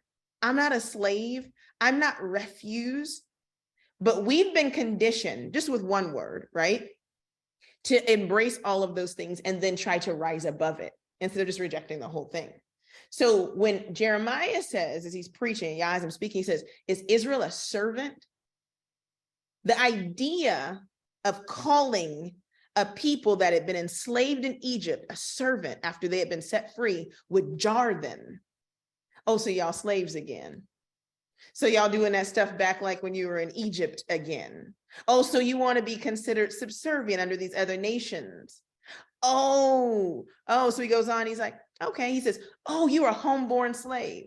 I'm not a slave. I'm not refuse. But we've been conditioned, just with one word, right, to embrace all of those things and then try to rise above it instead of just rejecting the whole thing. So when Jeremiah says, as he's preaching, yeah, as I'm speaking, he says, is Israel a servant? The idea of calling a people that had been enslaved in Egypt a servant after they had been set free would jar them. Oh, so y'all slaves again. So y'all doing that stuff back like when you were in Egypt again. Oh, so you want to be considered subservient under these other nations. Oh, so he goes on, he's like, okay, he says, oh, you're a homeborn slave.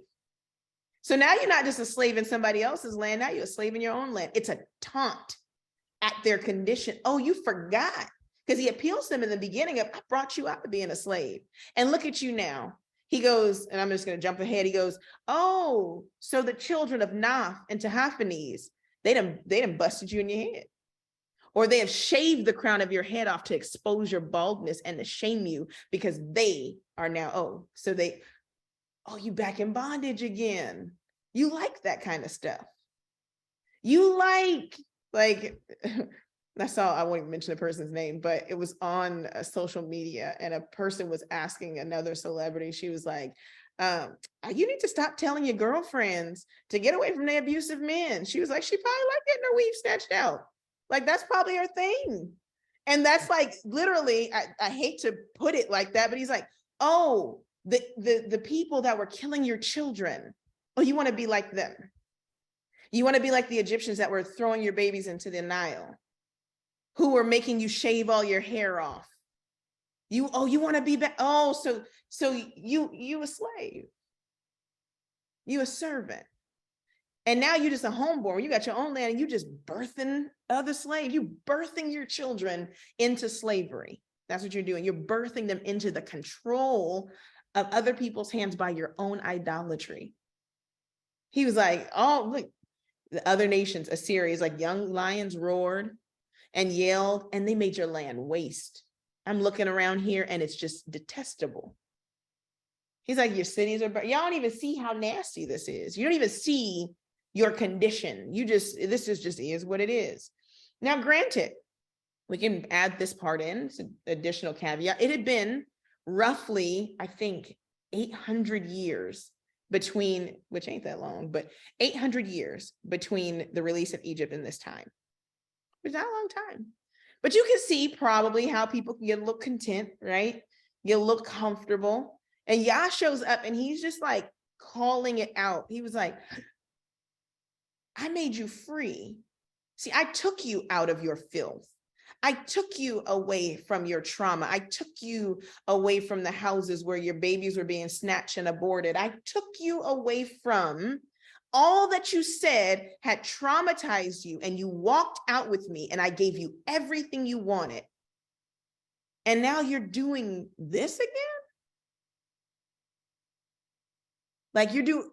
So now you're not just a slave in somebody else's land, now you're a slave in your own land. It's a taunt at their condition. Oh, you forgot. Because he appeals to them in the beginning of, I brought you out of being a slave. And look at you now. He goes, and I'm just going to jump ahead. He goes, oh, so the children of Naph and Tahaphanes, they done busted you in your head. Or they have shaved the crown of your head off to expose your baldness and to shame you because they are now, you back in bondage again. You like that kind of stuff. You like I saw, I won't even mention the person's name, but it was on social media and a person was asking another celebrity, she was like, you need to stop telling your girlfriends to get away from the abusive men. She was like, she probably like getting her weave snatched out. Like, that's probably her thing. And that's like, literally, I hate to put it like that, but he's like, oh, the people that were killing your children, oh, you want to be like them. You want to be like the Egyptians that were throwing your babies into the Nile, who were making you shave all your hair off. You want to be back. Oh, so you a slave. You a servant. And now you're just a homeborn. You got your own land and you just birthing other slaves. You birthing your children into slavery. That's what you're doing. You're birthing them into the control of other people's hands by your own idolatry. He was like, oh, look, the other nations, Assyria, is like young lions roared and yelled, and they made your land waste. I'm looking around here and it's just detestable. He's like, your cities are, y'all don't even see how nasty this is. You don't even see your condition. This is what it is. Now, granted, we can add this part in, it's an additional caveat. It had been roughly, I think, 800 years between, which ain't that long, but 800 years between the release of Egypt and this time. It's not a long time. But you can see probably how people can get a little content, right? Get a little comfortable. And Yah shows up and he's just like calling it out. He was like, I made you free. See, I took you out of your filth. I took you away from your trauma. I took you away from the houses where your babies were being snatched and aborted. I took you away from all that you said had traumatized you, and you walked out with me and I gave you everything you wanted. And now you're doing this again? Like you do.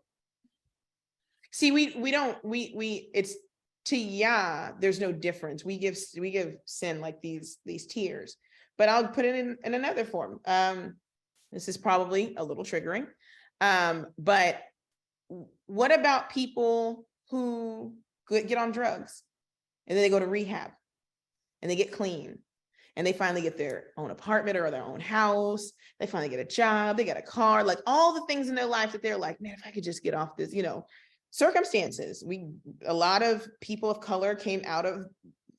See, it's to Yah, there's no difference. We give sin like these tiers, but I'll put it in another form. This is probably a little triggering, but What about people who get on drugs and then they go to rehab and they get clean and they finally get their own apartment or their own house, they finally get a job, they get a car, like all the things in their life that they're like, man, if I could just get off this, circumstances. A lot of people of color came out of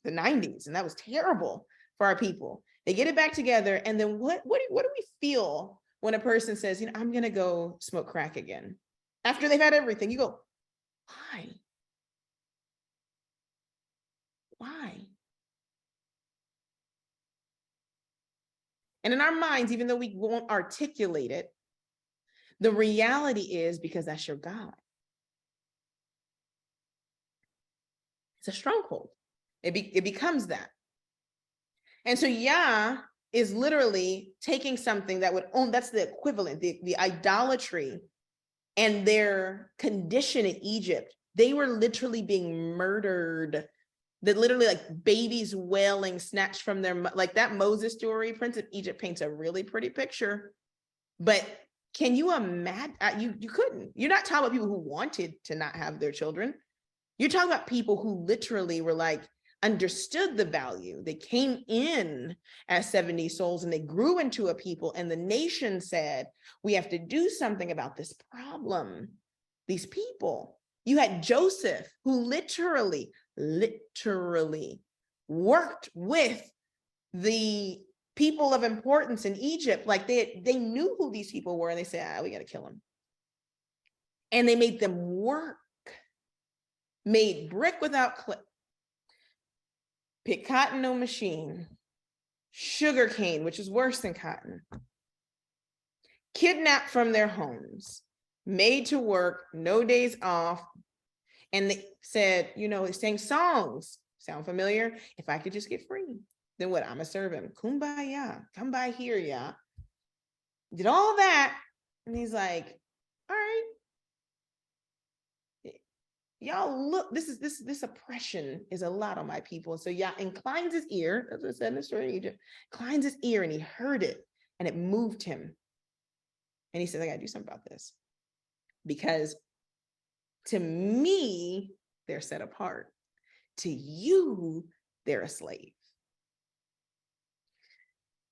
the 90s, and that was terrible for our people. They get it back together, and then what do we feel when a person says, I'm gonna go smoke crack again? After they've had everything, you go, why? Why? And in our minds, even though we won't articulate it, the reality is because that's your God. It's a stronghold. It becomes that. And so Yah is literally taking something that would own, that's the equivalent, the idolatry and their condition in Egypt. They were literally being murdered. That literally like babies wailing, snatched from their, like that Moses story, Prince of Egypt paints a really pretty picture. But can you imagine? You couldn't. You're not talking about people who wanted to not have their children. You're talking about people who literally were like, understood the value. They came in as 70 souls and they grew into a people, and the nation said, we have to do something about this problem. These people. You had Joseph, who literally worked with the people of importance in Egypt. Like they knew who these people were, and they said, we got to kill them. And they made them work, made brick without clay, pick cotton, no machine, sugar cane, which is worse than cotton, kidnapped from their homes, made to work, no days off. And they said, they sang songs. Sound familiar? If I could just get free, then what? I'm gonna serve him. Kumbaya, come by here, yeah. Did all that. And he's like, all right. Y'all look, this oppression is a lot on my people. So Yah inclines his ear, as I said in the story in Egypt, inclines his ear, and he heard it, and it moved him. And he said, I gotta do something about this. Because to me, they're set apart. To you, they're a slave.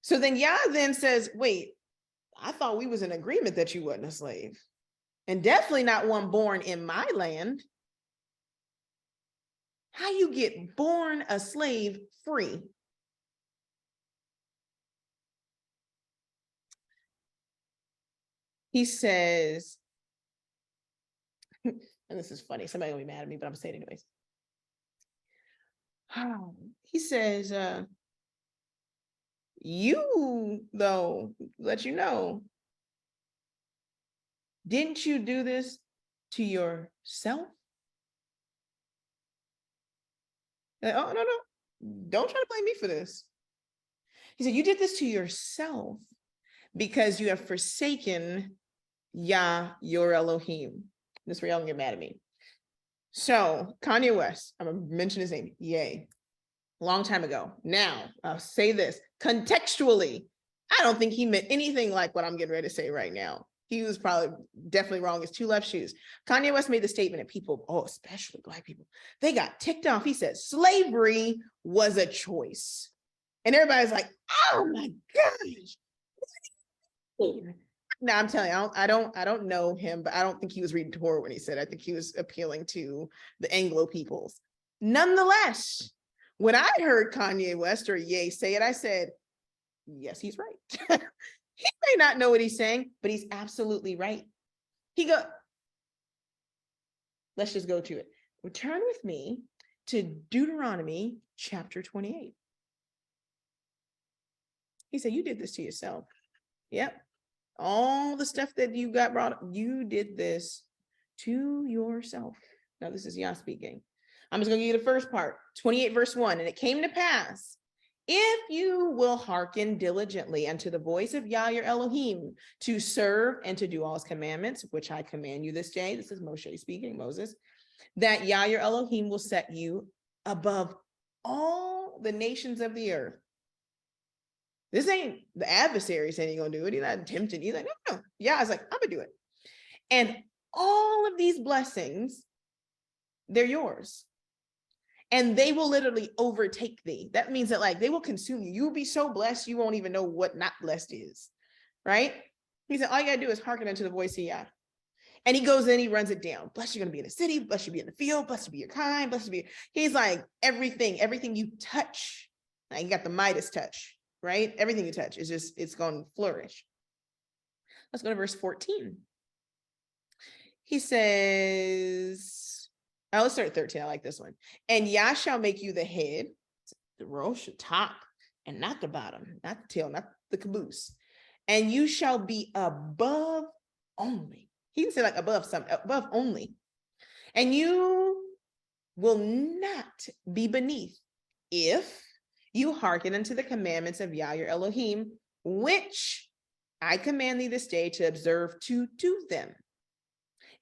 So then Yah then says, wait, I thought we was in agreement that you wasn't a slave. And definitely not one born in my land. How you get born a slave free? He says, and this is funny, somebody will be mad at me, but I'm gonna say it anyways. He says, you, though, let you know, didn't you do this to yourself? Like, oh, no, don't try to blame me for this. He said, you did this to yourself because you have forsaken Yah, your Elohim. This is where y'all can get mad at me. So Kanye West, I'm gonna mention his name, Ye, a long time ago. Now, I'll say this, contextually, I don't think he meant anything like what I'm getting ready to say right now. He was probably definitely wrong. His two left shoes. Kanye West made the statement, and people, especially Black people, they got ticked off. He said slavery was a choice. And everybody's like, oh my gosh. Now I'm telling you, I don't know him, but I don't think he was reading Torah when he said, I think he was appealing to the Anglo peoples. Nonetheless, when I heard Kanye West or Ye say it, I said, yes, he's right. He may not know what he's saying, but he's absolutely right. Let's just go to it. Return with me to Deuteronomy chapter 28. He said, you did this to yourself. Yep. All the stuff that you got brought up, you did this to yourself. Now, this is Yah speaking. I'm just going to give you the first part, 28 verse 1. And it came to pass, if you will hearken diligently unto the voice of Yah your Elohim, to serve and to do all his commandments, which I command you this day. This is Moshe speaking, Moses, that Yah your Elohim will set you above all the nations of the earth. This ain't the adversary saying he's gonna do it. He's not tempted. He's like, no. Yeah, I was like, I'm gonna do it. And all of these blessings, they're yours. And they will literally overtake thee. That means that like they will consume you. You'll be so blessed, you won't even know what not blessed is, right? He said, all you gotta do is hearken unto the voice of Yah. And he goes in, he runs it down. Blessed you're gonna be in the city, blessed you be in the field, blessed be your kind, blessed be. He's like, everything you touch. Now you got the Midas touch, right? Everything you touch is just, it's gonna flourish. Let's go to verse 14. He says, oh, let's start at 13. I like this one. And Yah shall make you the head, the rosh, the top, and not the bottom, not the tail, not the caboose. And you shall be above only. He can say like above something, above only. And you will not be beneath if you hearken unto the commandments of Yah your Elohim, which I command thee this day to observe to do them.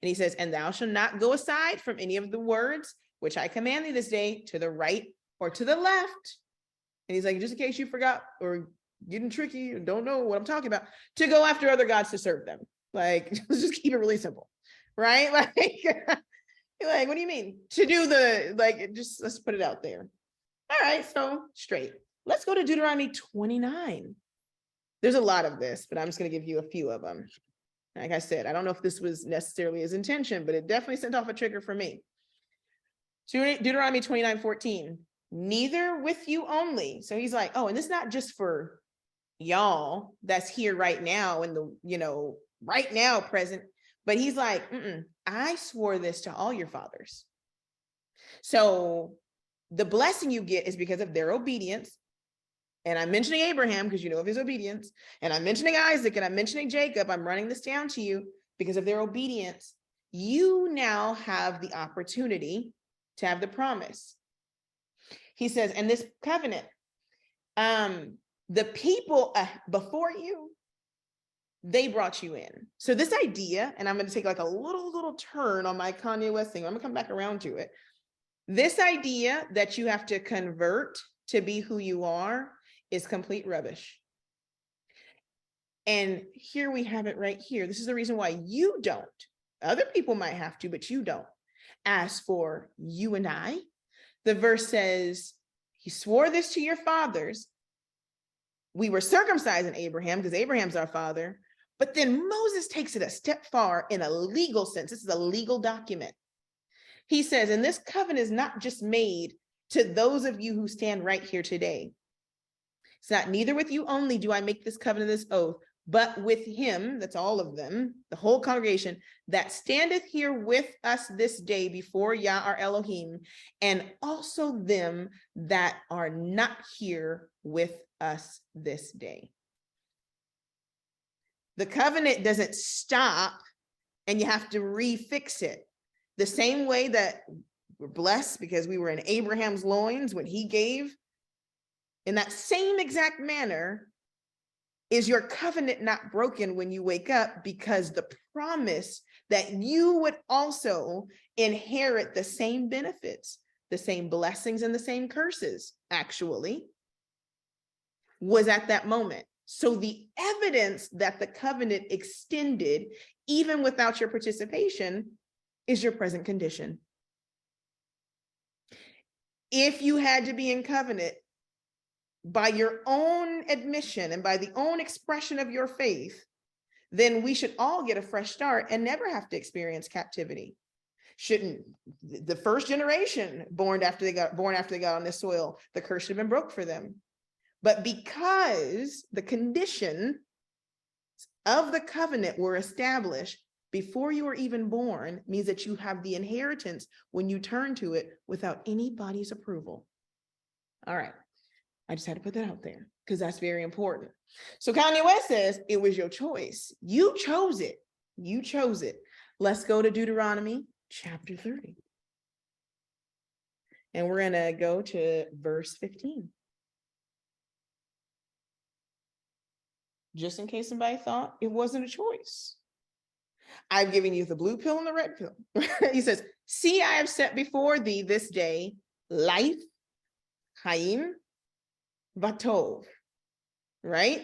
And he says, and thou shalt not go aside from any of the words which I command thee this day to the right or to the left. And he's like, just in case you forgot or getting tricky and don't know what I'm talking about, to go after other gods to serve them. Like, let's just keep it really simple, right? Like, like, what do you mean? To do the, like, just let's put it out there. All right, so straight. Let's go to Deuteronomy 29. There's a lot of this, but I'm just going to give you a few of them. Like I said, I don't know if this was necessarily his intention, but it definitely sent off a trigger for me. Deuteronomy 29:14. Neither with you only. So he's like, oh, and this is not just for y'all that's here right now in the, right now present, but he's like, I swore this to all your fathers. So the blessing you get is because of their obedience. And I'm mentioning Abraham because you know of his obedience. And I'm mentioning Isaac and I'm mentioning Jacob. I'm running this down to you because of their obedience. You now have the opportunity to have the promise. He says, and this covenant, the people before you, they brought you in. So this idea, and I'm going to take like a little turn on my Kanye West thing. I'm going to come back around to it. This idea that you have to convert to be who you are is complete rubbish. And here we have it right here. This is the reason why you don't. Other people might have to, but you don't. As for you and I, the verse says, he swore this to your fathers. We were circumcised in Abraham because Abraham's our father. But then Moses takes it a step far in a legal sense. This is a legal document. He says, and this covenant is not just made to those of you who stand right here today. It's not neither with you only do I make this covenant, this oath, but with him, that's all of them, the whole congregation, that standeth here with us this day before Yah our Elohim, and also them that are not here with us this day. The covenant doesn't stop and you have to refix it. The same way that we're blessed because we were in Abraham's loins when he gave, in that same exact manner, is your covenant not broken when you wake up, because the promise that you would also inherit the same benefits, the same blessings and the same curses, actually, was at that moment. So the evidence that the covenant extended, even without your participation, is your present condition. If you had to be in covenant by your own admission and by the own expression of your faith, then we should all get a fresh start and never have to experience captivity. Shouldn't the first generation born after they got on this soil, the curse should have been broke for them. But because the condition of the covenant were established before you were even born, means that you have the inheritance when you turn to it without anybody's approval. All right. I just had to put that out there because that's very important. So Kanye West says it was your choice. You chose it. You chose it. Let's go to Deuteronomy chapter 30. And we're going to go to verse 15. Just in case somebody thought it wasn't a choice. I've given you the blue pill and the red pill. He says, see, I have set before thee this day life, Chaim, Vatov, right?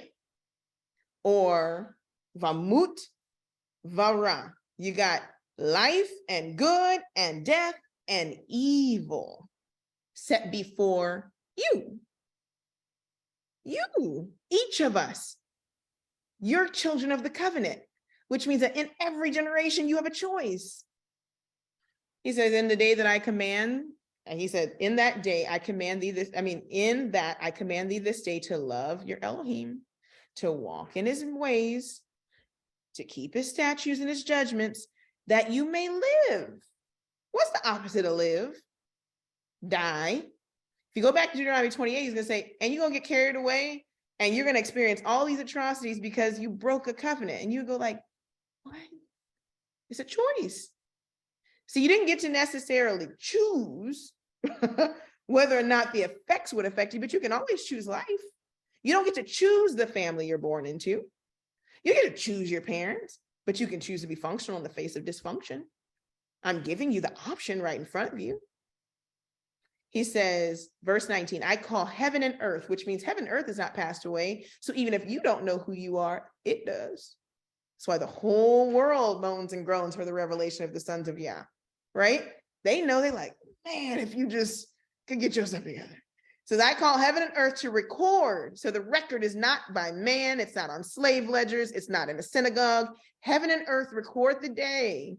Or Vamut, Vara. You got life and good and death and evil set before you. You, each of us, you're children of the covenant, which means that in every generation you have a choice. He says, in the day that I command, and he said, in that day I command thee this, in that I command thee this day to love your Elohim, to walk in his ways, to keep his statutes and his judgments, that you may live. What's the opposite of live? Die. If you go back to Deuteronomy 28, he's going to say, and you're going to get carried away and you're going to experience all these atrocities because you broke a covenant. And you go like, what? It's a choice. So you didn't get to necessarily choose whether or not the effects would affect you, but you can always choose life. You don't get to choose the family you're born into. You get to choose your parents, but you can choose to be functional in the face of dysfunction. I'm giving you the option right in front of you. He says, verse 19, I call heaven and earth, which means heaven and earth has not passed away. So even if you don't know who you are, it does. That's why the whole world moans and groans for the revelation of the sons of Yah, right? They know, they're like, man, if you just could get yourself together. So I call heaven and earth to record. So the record is not by man. It's not on slave ledgers. It's not in a synagogue. Heaven and earth record the day.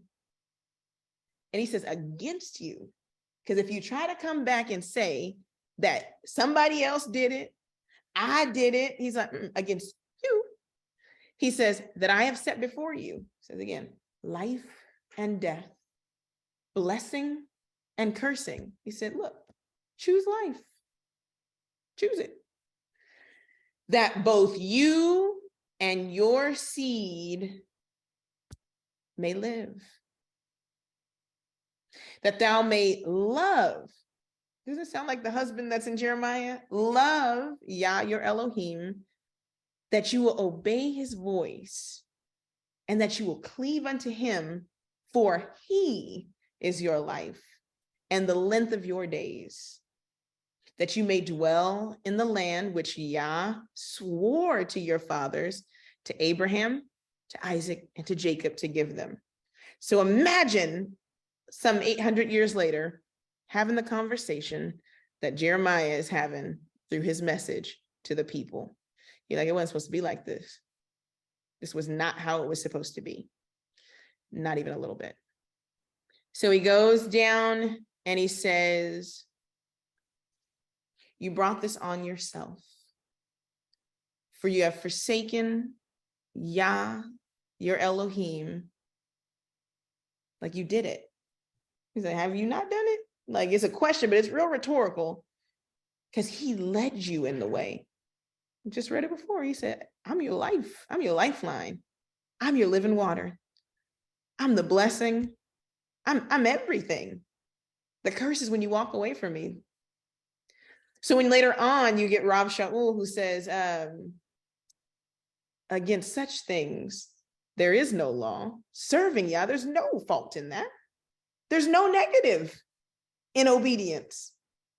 And he says, against you. Because if you try to come back and say that somebody else did it, I did it, he's like, against you. He says that I have set before you, says again, life and death, blessing and cursing. He said, look, choose life. Choose it. That both you and your seed may live. That thou may love. Does it sound like the husband that's in Jeremiah? Love Yah, your Elohim, that you will obey his voice and that you will cleave unto him, for he is your life and the length of your days, that you may dwell in the land which Yah swore to your fathers, to Abraham, to Isaac, and to Jacob to give them. So imagine some 800 years later, having the conversation that Jeremiah is having through his message to the people. You're like, it wasn't supposed to be like this. This was not how it was supposed to be. Not even a little bit. So he goes down and he says, you brought this on yourself, for you have forsaken Yah, your Elohim, like you did it. He's like, have you not done it? Like, it's a question, but it's real rhetorical because he led you in the way. I just read it before. He said, I'm your life. I'm your lifeline. I'm your living water. I'm the blessing. I'm everything. The curse is when you walk away from me. So when later on you get Rav Shaul who says, against such things, there is no law. Serving Yah, there's no fault in that. There's no negative in obedience.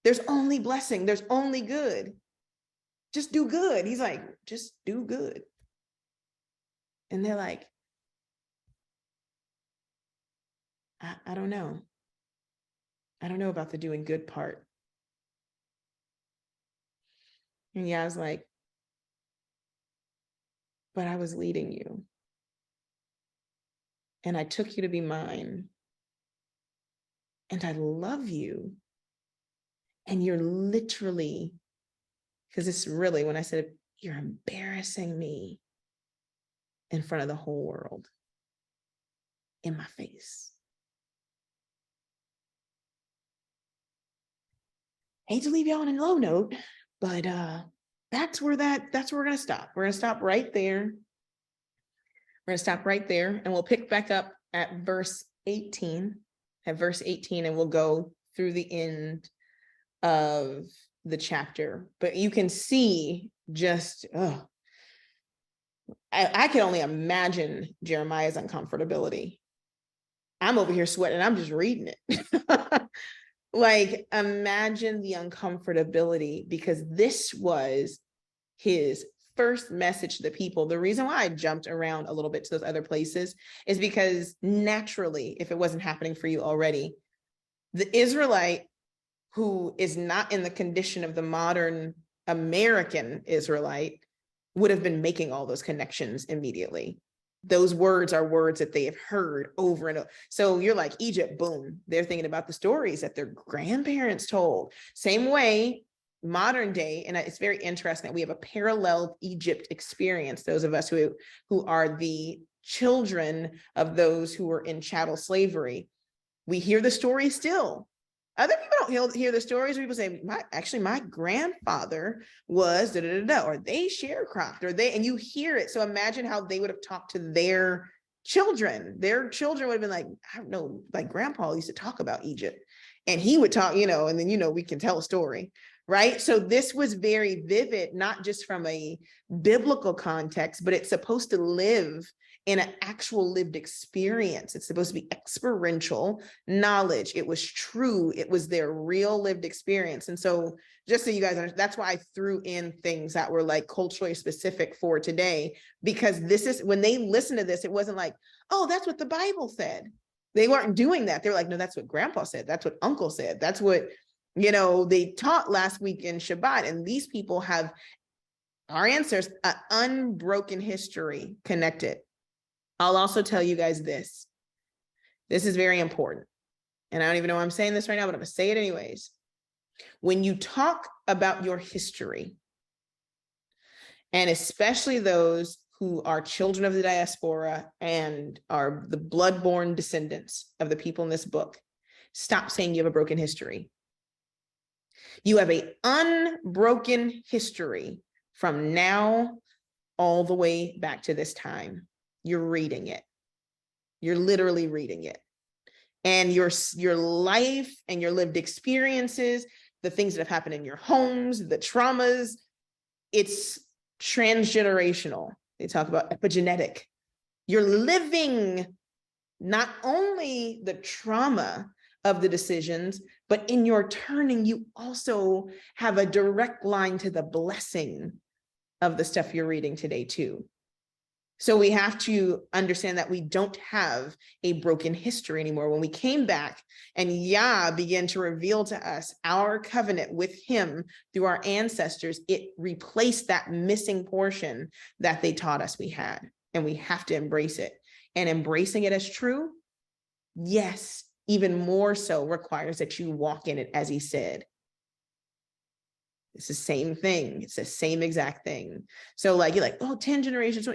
There's only blessing. There's only good. Just do good. He's like, just do good. And they're like, I don't know. I don't know about the doing good part. And Yah's like, but I was leading you. And I took you to be mine. And I love you. And you're literally, because it's really, when I said, you're embarrassing me in front of the whole world, in my face. Hate to leave y'all on a low note, but that's where we're gonna stop. We're gonna stop right there. We're gonna stop right there, and we'll pick back up at verse 18. At verse 18, and we'll go through the end of the chapter. But you can see just, I can only imagine Jeremiah's uncomfortability. I'm over here sweating, I'm just reading it. Like, imagine the uncomfortability, because this was his first message to the people, the reason why I jumped around a little bit to those other places is because naturally, if it wasn't happening for you already, the Israelite who is not in the condition of the modern American Israelite would have been making all those connections immediately. Those words are words that they have heard over and over. So you're like, Egypt, boom. They're thinking about the stories that their grandparents told. Same way, modern day, and it's very interesting that we have a parallel Egypt experience. Those of us who are the children of those who were in chattel slavery, we hear the story still. Other people don't hear the stories where people say, my grandfather was or they sharecropped, and you hear it. So imagine how they would have talked to their children. Their children would have been like, I don't know, like grandpa used to talk about Egypt and he would talk, and then, we can tell a story, right? So this was very vivid, not just from a biblical context, but it's supposed to live in an actual lived experience. It's supposed to be experiential knowledge. It was true. It was their real lived experience. And so just so you guys understand, that's why I threw in things that were like culturally specific for today, because this is, when they listen to this, it wasn't like, oh, that's what the Bible said. They weren't doing that. They were like, no, that's what grandpa said. That's what uncle said. That's what, they taught last week in Shabbat. And these people have, our ancestors, an unbroken history connected. I'll also tell you guys this. This is very important. And I don't even know why I'm saying this right now, but I'm going to say it anyways. When you talk about your history, and especially those who are children of the diaspora and are the blood-born descendants of the people in this book, stop saying you have a broken history. You have an unbroken history from now all the way back to this time. You're reading it. You're literally reading it. And your life and your lived experiences, the things that have happened in your homes, the traumas, it's transgenerational. They talk about epigenetic. You're living not only the trauma of the decisions, but in your turning, you also have a direct line to the blessing of the stuff you're reading today too. So we have to understand that we don't have a broken history anymore. When we came back and Yah began to reveal to us our covenant with him through our ancestors, it replaced that missing portion that they taught us we had. And we have to embrace it. And embracing it as true, yes, even more so requires that you walk in it as he said. It's the same thing. It's the same exact thing. So like, you're like, oh, 10 generations.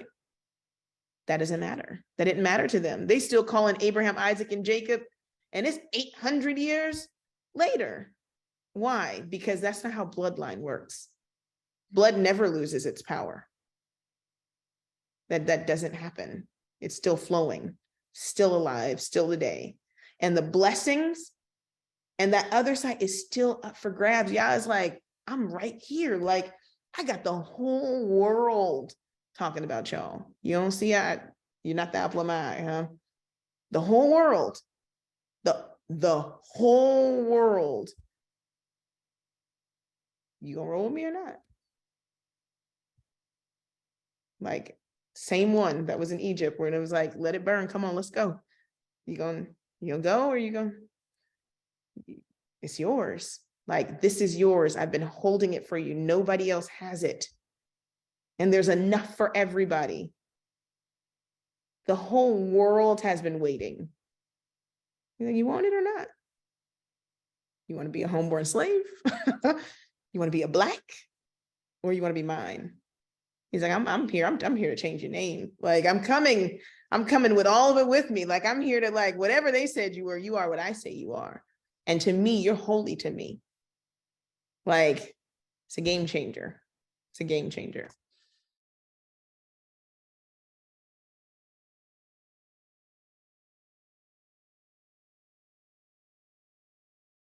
That doesn't matter. That didn't matter to them. They still calling Abraham, Isaac, and Jacob, and it's 800 years later. Why? Because that's not how bloodline works. Blood never loses its power. That doesn't happen. It's still flowing, still alive, still today. And the blessings and that other side is still up for grabs. Yah is like, I'm right here. Like, I got the whole world talking about y'all. You don't see it. You're not the apple of my eye, huh? The whole world, the whole world. You gonna roll with me or not? Like, same one that was in Egypt where it was like, let it burn. Come on, let's go. You gonna go, or you gonna? It's yours. Like, this is yours. I've been holding it for you. Nobody else has it. And there's enough for everybody. The whole world has been waiting. You want it or not? You want to be a homeborn slave? You want to be a black? Or you want to be mine? He's like, I'm here. I'm here to change your name. Like, I'm coming with all of it with me. Like, I'm here to, like, whatever they said you were, you are what I say you are. And to me, you're holy to me. Like, it's a game changer. It's a game changer.